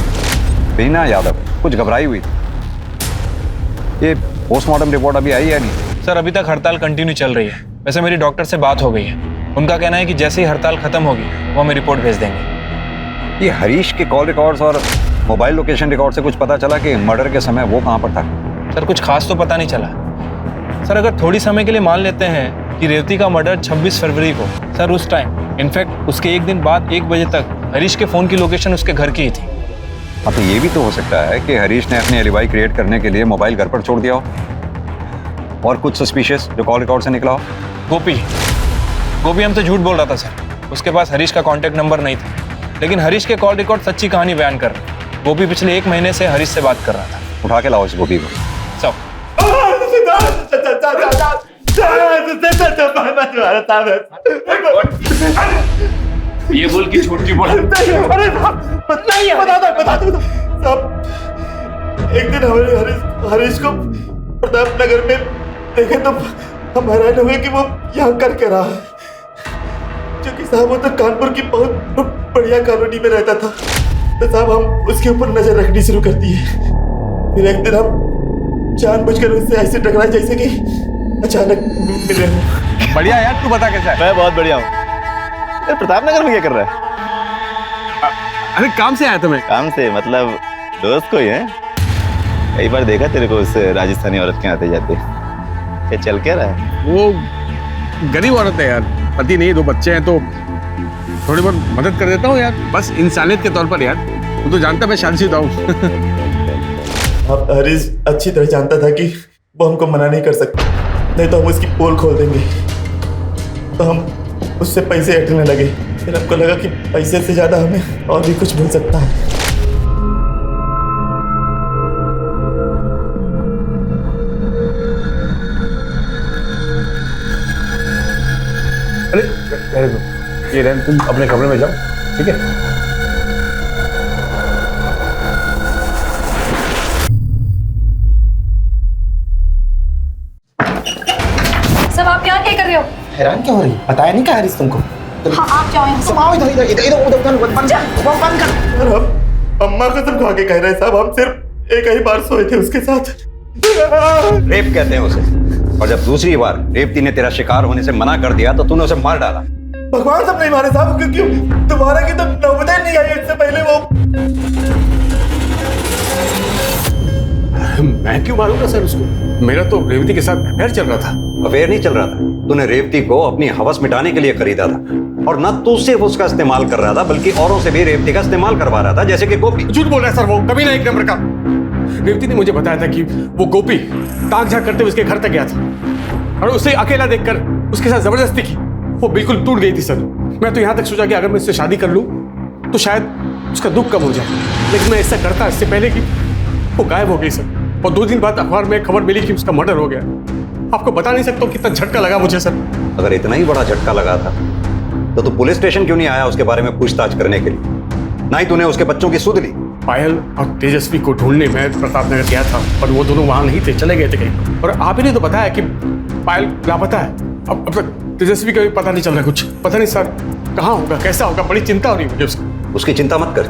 बीना यादव कुछ घबराई हुई थी। ये पोस्टमार्टम रिपोर्ट अभी आई है नहीं? सर अभी तक हड़ताल कंटिन्यू चल रही है। वैसे मेरी डॉक्टर से बात हो गई है, उनका कहना है कि जैसे ही हड़ताल खत्म होगी वो हमें रिपोर्ट भेज देंगे। ये हरीश के कॉल रिकॉर्ड्स और मोबाइल लोकेशन रिकॉर्ड से कुछ पता चला कि मर्डर के समय वो कहाँ पर था? सर कुछ खास तो पता नहीं चला। सर अगर थोड़ी समय के लिए मान लेते हैं कि रेवती का मर्डर 26 फरवरी को, सर उस टाइम इनफैक्ट उसके एक दिन बाद 1 बजे तक हरीश के फ़ोन की लोकेशन उसके घर की ही थी। अब तो ये भी तो हो सकता है कि हरीश ने अपनी एलिबाई क्रिएट करने के लिए मोबाइल घर पर छोड़ दिया हो, और कुछ सस्पिशियस जो कॉल रिकॉर्ड से निकला हो। गोपी हम तो झूठ बोल रहा था सर, उसके पास हरीश का कॉन्टैक्ट नंबर नहीं था, लेकिन हरीश के कॉल रिकॉर्ड सच्ची कहानी बयान कर रहे हैं। गोपी पिछले 1 महीने से हरीश से बात कर रहा था। उठा के लाओ इस गोपी को। सब ये बोल की छोटी बोल एक दिन हमारे हरीश को प्रताप नगर में देखे तो हम हैरान हुए कि वो यहाँ कर क्या रहा है, क्योंकि साहब वो तो कानपुर की बहुत बढ़िया कॉलोनी में रहता था। तो साहब हम उसके ऊपर नजर रखनी शुरू कर दी है। फिर एक दिन हम जानबूझकर उससे ऐसे टकराए जैसे कि अचानक मिले। बढ़िया यार, तू बता कैसा है? मैं बहुत बढ़िया हूँ। यार प्रताप नगर में क्या कर रहा है? अरे काम से आया था मैं। काम से मतलब दोस्त कोई है? कई बार देखा तेरे को उस राजस्थानी औरत के आते जाते। ये चल क्या रहा है? वो गरीब औरत है यार, पति नहीं, 2 बच्चे हैं, तो थोड़ी बहुत मदद कर देता हूँ यार, बस इंसानियत के तौर पर यार। तू तो जानता मैं शादीशुदा हूँ। अब हरीश अच्छी तरह जानता था कि वो हमको मना नहीं कर सकता, नहीं तो हम उसकी पोल खोल देंगे। तो हम उससे पैसे हटने लगे। फिर हमको लगा कि पैसे से ज्यादा हमें और भी कुछ मिल सकता है। अरे ये रहन, तुम अपने कमरे में जाओ, ठीक है? सब आप यहाँ क्या कर रहे हो? हैरान क्यों हो रही? बताया नहीं क्या हरीश तुमको? हाँ आप जाओ यहाँ से। आओ इधर इधर इधर इधर उधर बंद कर। हम अम्मा कसम खा के कह रहे हैं साहब, हम सिर्फ एक ही बार सोए थे उसके साथ। रेप कहते हैं उसे। और जब दूसरी बार रेवती ने तेरा शिकार होने से मना कर दिया तो तूने उसे मार डाला। भगवान सब नहीं मारे साहब, क्योंकि तुम्हारा की तो नौबत नहीं आई। इससे पहले वो मैं क्यों मारूंगा सर उसको? मेरा तो रेवती के साथ अफेयर चल रहा था। अफेयर नहीं चल रहा था, तूने रेवती को अपनी हवस मिटाने के लिए खरीदा था। और न तू सिर्फ उसका इस्तेमाल कर रहा था बल्कि औरों से भी रेवती का इस्तेमाल करवा रहा था, जैसे कि गोपी। झूठ बोल रहा है सर, वो कभी ना एक नंबर का। रेवती ने मुझे बताया था कि वो गोपी ताक झाक करते हुए उसके घर तक गया था और उसे अकेला देखकर उसके साथ जबरदस्ती की। वो बिल्कुल टूट गई थी सर। मैं तो यहाँ तक सोचा कि अगर मैं इससे शादी कर लूँ तो शायद उसका दुख कम हो जाए, लेकिन मैं ऐसा करता इससे पहले कि वो गायब हो गई सर। और 2 दिन बाद अखबार में खबर मिली कि उसका मर्डर हो गया। आपको बता नहीं सकता कितना झटका लगा मुझे सर। अगर इतना ही बड़ा झटका लगा था तो तू पुलिस स्टेशन क्यों नहीं आया उसके बारे में पूछताछ करने के लिए? ना ही तूने उसके बच्चों की सुध ली। पायल और तेजस्वी को ढूंढने मैं प्रताप नगर गया था, पर वो दोनों वहां नहीं थे, चले गए थे कहीं। और आप ही ने तो बताया कि पायल लापता है। अब तक तेजस्वी का भी पता नहीं चल रहा, कुछ पता नहीं सर कहाँ होगा, कैसा होगा। बड़ी चिंता हो रही है मुझे उसकी। उसकी चिंता मत कर,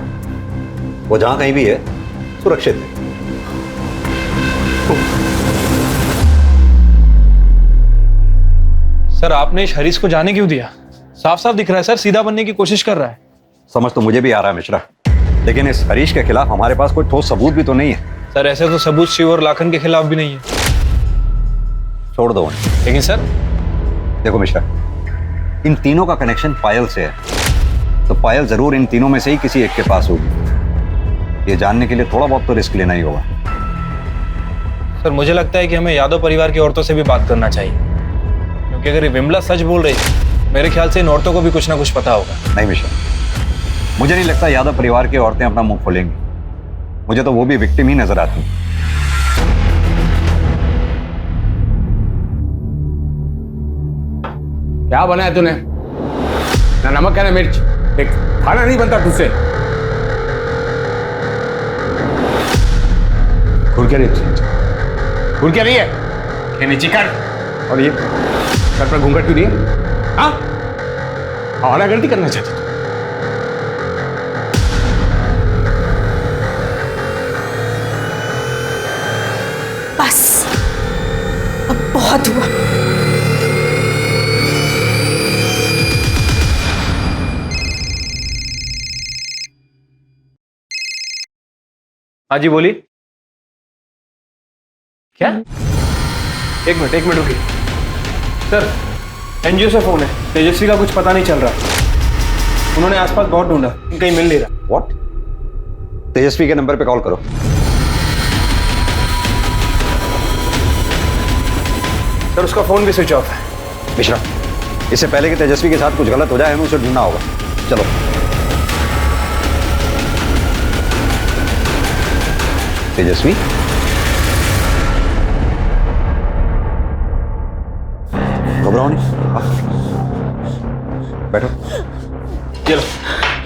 वो जहां कहीं भी है सुरक्षित है। सर आपने इस हरीश को जाने क्यों दिया? साफ साफ दिख रहा है सर सीधा बनने की कोशिश कर रहा है। समझ तो मुझे भी आ रहा है मिश्रा, लेकिन इस हरीश के खिलाफ हमारे पास कोई ठोस सबूत भी तो नहीं है। सर ऐसे तो सबूत शिव और लाखन के खिलाफ भी नहीं है। छोड़ दो उन्हें। लेकिन सर देखो मिश्रा, इन तीनों का कनेक्शन पायल से है, तो पायल जरूर इन तीनों में से ही किसी एक के पास होगी। ये जानने के लिए थोड़ा बहुत तो रिस्क लेना ही होगा। सर मुझे लगता है कि हमें यादव परिवार की औरतों से भी बात करना चाहिए, क्योंकि अगर ये विमला सच बोल रही है मेरे ख्याल से इन औरतों को भी कुछ ना कुछ पता होगा। नहीं मिश्रा, मुझे नहीं लगता यादव परिवार की औरतें अपना मुंह खोलेंगी। मुझे तो वो भी विक्टिम ही नजर आती हैं। क्या बना है तूने? ना नमक है ना मिर्च, एक खाना नहीं बनता तुझसे। खुरकिया नहीं, खुरकिया नहीं है, ये नीचे कर। और ये सर पर घूंघट क्यों नहीं है? हाँ, और गलती करना चाहती तू? बस अब बहुत हुआ। हाँ जी बोलिए। क्या? एक मिनट रुकिए। सर एनजीओ से फोन है, तेजस्वी का कुछ पता नहीं चल रहा। उन्होंने आसपास बहुत ढूंढा, कहीं मिल नहीं रहा। व्हाट? तेजस्वी के नंबर पे कॉल करो। सर उसका फोन भी स्विच ऑफ है। मिश्रा, इससे पहले कि तेजस्वी के साथ कुछ गलत हो जाए हमें उसे ढूंढना होगा। चलो। तेजस्वी, घबराओ नहीं, बैठो। चलो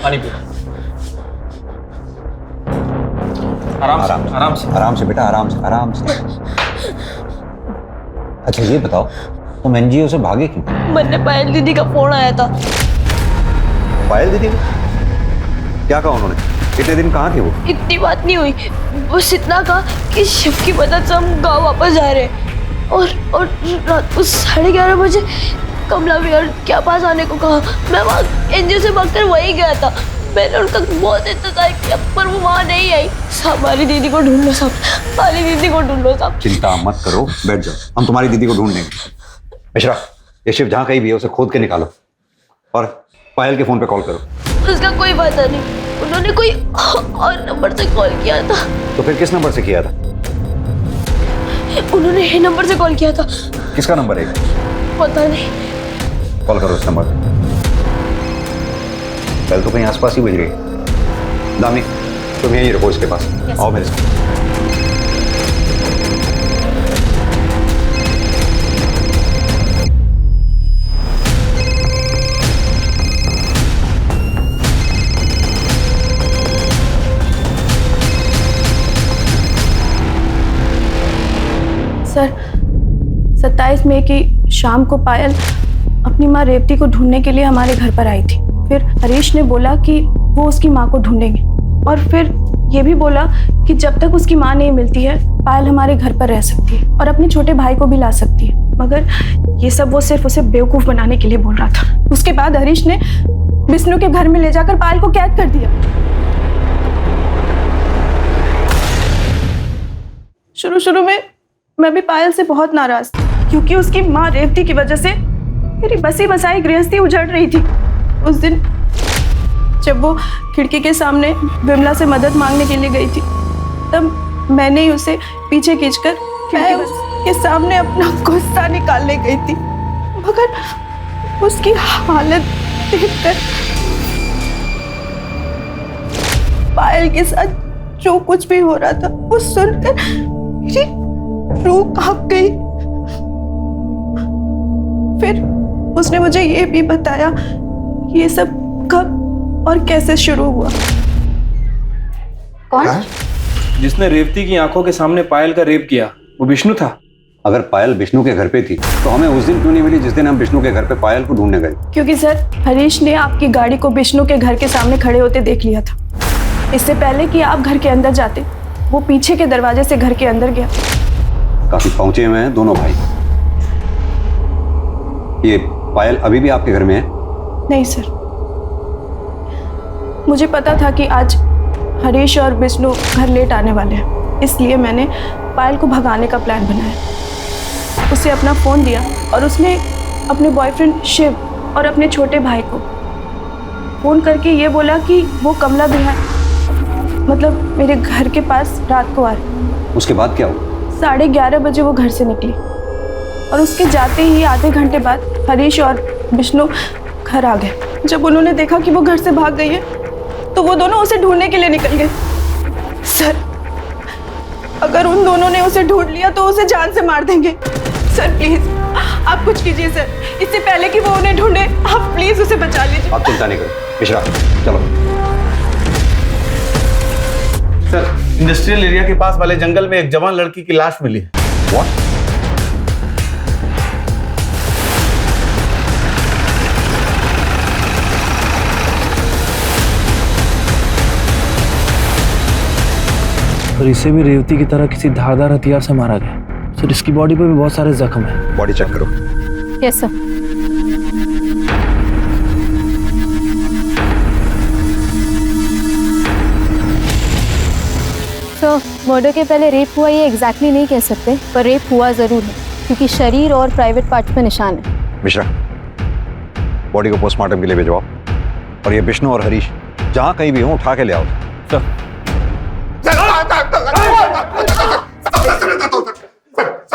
पानी पियो। आराम से बेटा, आराम से। अच्छा ये बताओ, तुम एनजीओ से भागे क्यों? मैंने पायल दीदी का फोन आया था। पायल दीदी को क्या कहा उन्होंने? इतने दिन कहाँ थे वो? इतनी बात नहीं हुई, बस इतना कहा कि शिव की मदद से हम गाँव वापस जा रहे हैं। और रात को 11:30 बजे कमला विहार के पास आने को कहा। मैं वहाँ एनजीओ से भागकर वहीं गया था। मैंने उनका बहुत इंतजार किया पर वो वहाँ नहीं आई। हमारी दीदी को ढूंढ लो सब, हमारी दीदी को ढूंढ लो सब। चिंता मत करो, बैठ जाओ, हम तुम्हारी दीदी को ढूंढ लेंगे। मिश्रा, ये शिव जहाँ कहीं भी है उसे खोद के निकालो और पायल के फोन पे कॉल करो। उसका कोई पता नहीं, उन्होंने कोई और नंबर से कॉल किया था। तो फिर किस नंबर से किया था? उन्होंने ये नंबर से कॉल किया था। किसका नंबर है? पता नहीं। कॉल करो उस नंबर पे। कल तो कहीं आसपास ही बज रही है। दामी, तुम यहीं रखो इसके पास। आओ मेरे साथ। सर, 27 मई की शाम को पायल अपनी माँ रेवती को ढूंढने के लिए हमारे घर पर आई थी। फिर हरीश ने बोला कि वो उसकी माँ को ढूंढेंगे और फिर ये भी बोला कि जब तक उसकी माँ नहीं मिलती है पायल हमारे घर पर रह सकती है और अपने छोटे भाई को भी ला सकती है। मगर ये सब वो सिर्फ उसे बेवकूफ़ बनाने के लिए बोल रहा था। उसके बाद हरीश ने विष्णु के घर में ले जाकर पायल को कैद कर दिया। शुरू में मैं भी पायल से बहुत नाराज थी क्योंकि उसकी माँ रेवती की वजह से मेरी बसी बसाई गृहस्थी उजड़ रही थी। उस दिन जब वो खिड़की के सामने विमला से मदद मांगने के लिए गई थी तब मैंने ही उसे पीछे खींचकर उसके सामने अपना गुस्सा निकालने गई थी। मगर उसकी हालत देखकर पायल के साथ जो कुछ भी हो रहा था वो सुनकर मेरी रूह कांप गई। फिर उसने मुझे ये भी बताया ये सब कब और कैसे शुरू हुआ। कौन? जिसने रेवती की आंखों के सामने पायल का रेप किया वो विष्णु था। अगर पायल विष्णु के घर पे थी तो हमें उस दिन क्यों नहीं मिली जिस दिन हम विष्णु के घर पे पायल को ढूंढने गए? क्योंकि सर हरीश ने आपकी गाड़ी को विष्णु के घर के सामने खड़े होते देख लिया था। इससे पहले कि आप घर के अंदर जाते वो पीछे के दरवाजे से घर के अंदर गया। काफी पहुंचे हुए हैं दोनों भाई। ये पायल अभी भी आपके घर में है? नहीं सर, मुझे पता था कि आज हरीश और विष्णु घर लेट आने वाले हैं, इसलिए मैंने पायल को भगाने का प्लान बनाया। उसे अपना फ़ोन दिया और उसने अपने बॉयफ्रेंड शिव और अपने छोटे भाई को फ़ोन करके ये बोला कि वो कमला विहार मतलब मेरे घर के पास रात को आ रहे। उसके बाद क्या हुआ? 11:30 बजे वो घर से निकली और उसके जाते ही आधे घंटे बाद हरीश और विष्णु घर आ गए। जब उन्होंने देखा कि वो घर से भाग गई है तो वो दोनों उसे ढूंढने के लिए निकल गए। सर, अगर उन दोनों ने उसे ढूंढ लिया तो उसे जान से मार देंगे। सर प्लीज आप कुछ कीजिए सर, इससे पहले कि वो उन्हें ढूंढे आप प्लीज उसे बचा लीजिए। आप चिंता नहीं करो। मिश्रा चलो। सर, इंडस्ट्रियल एरिया के पास वाले जंगल में एक जवान लड़की की लाश मिली है। What? और इसे भी रेवती की तरह किसी धारदार हथियार से मारा गया। सर इसकी बॉडी पे भी बहुत सारे जख्म हैं। बॉडी चेक करो। Yes sir. तो मर्डर के पहले रेप हुआ ये एग्जैक्टली नहीं कह सकते, पर रेप हुआ ज़रूर है क्योंकि शरीर और प्राइवेट पार्ट पे निशान है। मिश्रा, बॉडी को पोस्टमार्टम के लिए भिजवाओ और ये विष्णु और हरीश जहाँ कहीं भी हो उठा के ले आओ। सर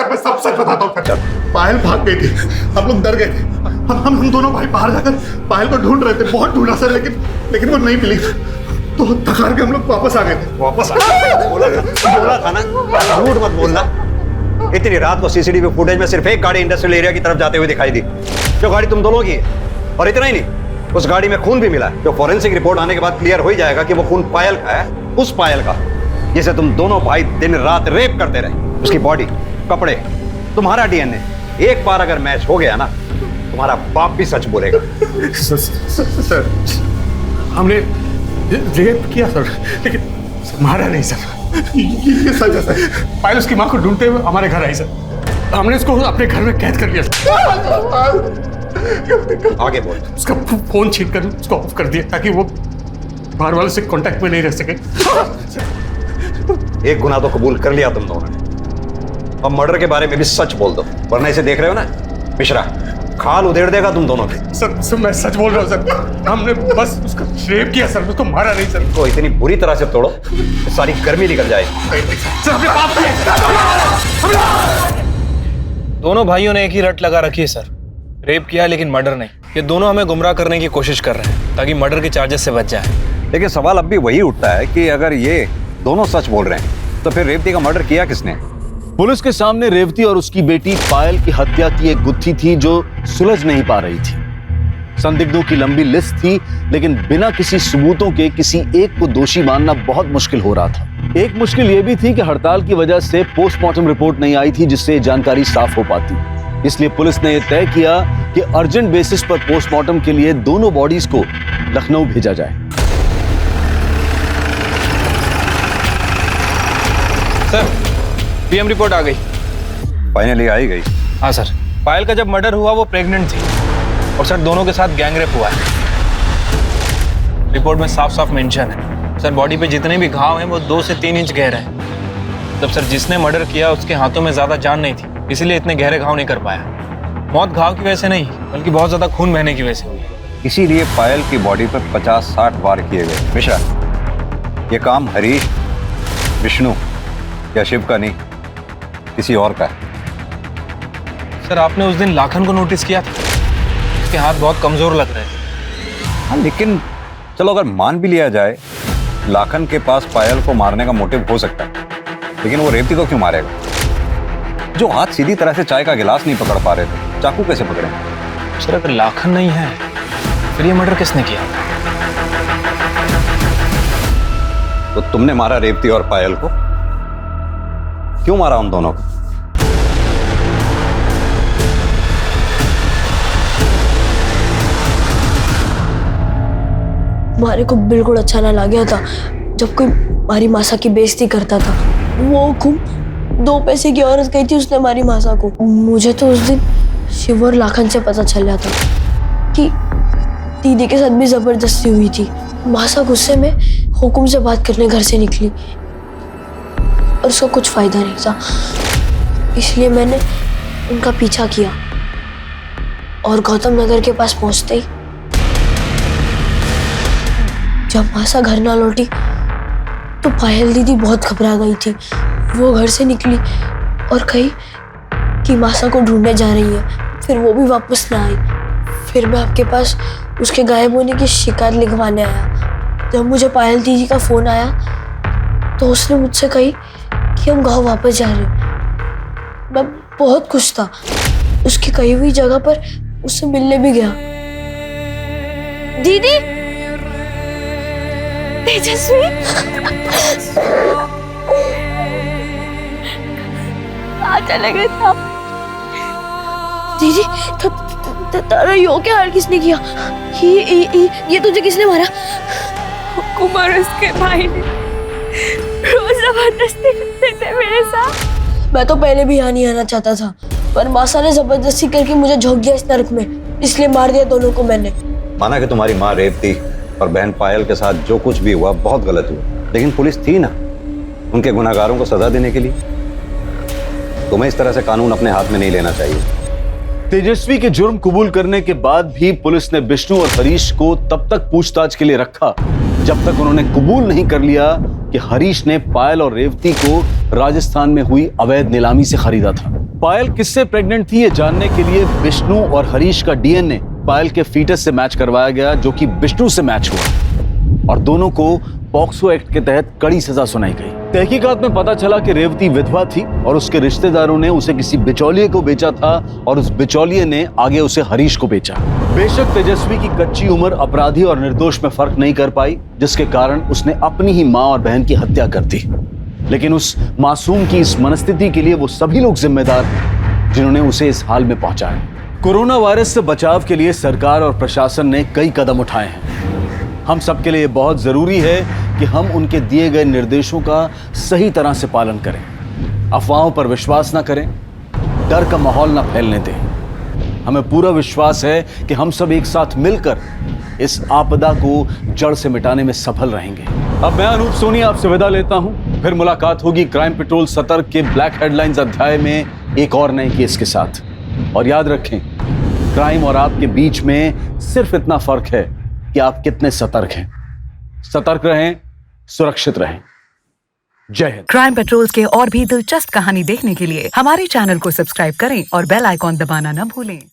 मैं सब सच बताता हूँ। पायल भाग गई थी, हम लोग डर गए थे। हम दोनों भाई बाहर जाकर पायल को ढूंढ रहे थे, बहुत ढूंढा सर, लेकिन वो नहीं मिली। तो थकार के हम लोग वापस आ गए थे। वापस बोला था ना, झूठ मत बोलना। इतनी रात को सीसीटीवी फुटेज में सिर्फ एक गाड़ी इंडस्ट्रियल एरिया की तरफ जाते हुए दिखाई दी, जो गाड़ी तुम दोनों की है। और इतना ही नहीं, उस गाड़ी में खून भी मिला है, जो फॉरेंसिक रिपोर्ट आने के बाद क्लियर हो ही जाएगा कि वो खून पायल का है, उस पायल का जिसे तुम दोनों भाई दिन रात रेप करते रहे। उसकी बॉडी, कपड़े, तुम्हारा डीएनए एक बार अगर मैच हो गया ना, तुम्हारा बाप भी सच बोलेगा। सर, हमने रेप किया सर, लेकिन मारा नहीं सर। ये सच है सर। पायल उसकी माँ को ढूंढते हुए हमारे घर आई सर। हमने उसको अपने घर में कैद कर लिया सर। आगे बोल। उसका फोन छीन कर उसको ऑफ कर दिया ताकि वो बाहर वालों से कांटेक्ट में नहीं रह सके। एक गुनाह तो कबूल कर लिया तुम दोनों ने, अब मर्डर के बारे में भी सच बोल दो, वरना इसे देख रहे हो ना मिश्रा, खाल उधेड़ देगा तुम दोनों की। सर मैं सच बोल रहा हूँ सर। हमने बस उसका रेप किया सर, उसको मारा नहीं सर। को इतनी बुरी तरह से तोड़ो कि सारी गर्मी निकल जाए। सर हमने पाप किया। दोनों भाइयों ने एक ही रट लगा रखी है सर, रेप किया लेकिन मर्डर नहीं। ये दोनों हमें गुमराह करने की कोशिश कर रहे हैं ताकि मर्डर के चार्जेस से बच जाए। लेकिन सवाल अब भी वही उठता है कि अगर ये दोनों सच बोल रहे हैं तो फिर रेवती का मर्डर किया किसने? पुलिस के सामने रेवती और उसकी बेटी पायल की हत्या की एक गुत्थी थी जो सुलझ नहीं पा रही थी। संदिग्धों की लंबी लिस्ट थी, लेकिन बिना किसी सबूतों के किसी एक को दोषी मानना बहुत मुश्किल हो रहा था। एक मुश्किल यह भी थी कि हड़ताल की वजह से पोस्टमार्टम रिपोर्ट नहीं आई थी, जिससे जानकारी साफ हो पाती। इसलिए पुलिस ने यह तय किया कि अर्जेंट बेसिस पर पोस्टमार्टम के लिए दोनों बॉडीज को लखनऊ भेजा जाए। सर, पीएम रिपोर्ट आ गई। फाइनली आई गई? हाँ सर, पायल का जब मर्डर हुआ वो प्रेग्नेंट थी और सर दोनों के साथ गैंगरेप हुआ है। रिपोर्ट में साफ साफ मेंशन है सर, बॉडी पे जितने भी घाव हैं वो 2 से 3 इंच गहरे हैं। तब सर जिसने मर्डर किया उसके हाथों में ज्यादा जान नहीं थी, इसीलिए इतने गहरे घाव नहीं कर पाया। मौत घाव की वजह से नहीं, बल्कि बहुत ज्यादा खून बहने की वजह से हुई। इसीलिए पायल की बॉडी पर 50-60 वार किए गए। मिश्रा, ये काम हरीश, विष्णु या शिव का नहीं, किसी और का है। सर आपने उस दिन लाखन को नोटिस किया था, उसके हाथ बहुत कमजोर लग रहे थे। हाँ, लेकिन चलो अगर मान भी लिया जाए लाखन के पास पायल को मारने का मोटिव हो सकता है, लेकिन वो रेवती को क्यों मारेगा? जो हाथ सीधी तरह से चाय का गिलास नहीं पकड़ पा रहे थे, चाकू कैसे पकड़े? सर अगर लाखन नहीं है फिर ये मर्डर किसने किया? तो तुमने मारा रेवती और पायल को? क्यों मारा उन दोनों को? हमारे को बिल्कुल अच्छा ना लग गया था जब कोई हमारी मासा की बेइज्जती करता था। वो हुकुम 2 पैसे की औरत गई थी, उसने हमारी मासा को। मुझे तो उस दिन शिव और लाखन से पता चल गया था कि दीदी के साथ भी जबरदस्ती हुई थी। मासा गुस्से में हुकुम से बात करने घर से निकली और उसका कुछ फायदा नहीं था, इसलिए मैंने उनका पीछा किया और गौतम नगर के पास पहुंचते ही जब मासा घर ना लौटी तो पायल दीदी बहुत घबरा गई थी। वो घर से निकली और कही कि मासा को ढूंढने जा रही है, फिर वो भी वापस ना आई। फिर मैं आपके पास उसके गायब होने की शिकायत लिखवाने आया। जब मुझे पायल दीदी का फोन आया तो उसने मुझसे कही कि हम गांव वापस जा रहे हैं। मैं बहुत खुश था, उसकी कही हुई जगह पर उससे मिलने भी गया। दीदी, तेजस्वी, कहाँ चले गए थे आप? दीदी, तारा यो क्या हाल किसने किया? ये तुझे किसने मारा? कुमार उसके भाई ने रोज जबरदस्ती करते थे मेरे साथ। मैं तो पहले भी यहाँ नहीं आना चाहता था, पर मासा ने जबरदस्ती करके मुझे झोंक दिया इस नरक में, इसलिए मार दिया दोनों को मैंने। माना कि तुम्हारी माँ रेवती और बहन पायल के साथ जो कुछ भी हुआ बहुत गलत हुआ, लेकिन पुलिस थी ना उनके गुनहगारों को सजा देने के लिए। तुम्हें इस तरह से कानून अपने हाथ में नहीं लेना चाहिए। तेजस्वी के जुर्म कबूल करने के बाद भी पुलिस ने विष्णु और हरीश को तब तक पूछताछ के लिए रखा जब तक उन्होंने कबूल नहीं कर लिया कि हरीश ने पायल और रेवती को राजस्थान में हुई अवैध नीलामी से खरीदा था। पायल किससे प्रेग्नेंट थी ये जानने के लिए विष्णु और हरीश का डीएनए पायल के फीटस से मैच करवाया गया, जो कि विष्णु से मैच हुआ और दोनों को पॉक्सो एक्ट के तहत कड़ी सजा सुनाई गई। तहकीकात में पता चला कि रेवती विधवा थी और उसके रिश्तेदारों ने उसे किसी बिचौलिए को बेचा था और उस बिचौलिए ने आगे उसे हरीश को बेचा। बेशक तेजस्वी की कच्ची उम्र अपराधी और निर्दोष में फर्क नहीं कर पाई, जिसके कारण उसने अपनी ही मां और बहन की हत्या कर दी। लेकिन उस मासूम की इस मनस्थिति के लिए वो सभी लोग जिम्मेदार हैं जिन्होंने उसे इस हाल में पहुंचाया। कोरोना वायरस से बचाव के लिए सरकार और प्रशासन ने कई कदम उठाए हैं। हम सबके लिए बहुत जरूरी है कि हम उनके दिए गए निर्देशों का सही तरह से पालन करें, अफवाहों पर विश्वास न करें, डर का माहौल न फैलने दें। हमें पूरा विश्वास है कि हम सब एक साथ मिलकर इस आपदा को जड़ से मिटाने में सफल रहेंगे। अब मैं अनूप सोनी आपसे विदा लेता हूं। फिर मुलाकात होगी क्राइम पेट्रोल सतर्क के ब्लैक हेडलाइंस अध्याय में एक और नए केस के साथ। और याद रखें, क्राइम और आपके बीच में सिर्फ इतना फर्क है कि आप कितने सतर्क हैं। सतर्क रहें, सुरक्षित रहें। जय हिंद। क्राइम पेट्रोल के और भी दिलचस्प कहानी देखने के लिए हमारे चैनल को सब्सक्राइब करें और बेल आइकॉन दबाना न भूलें।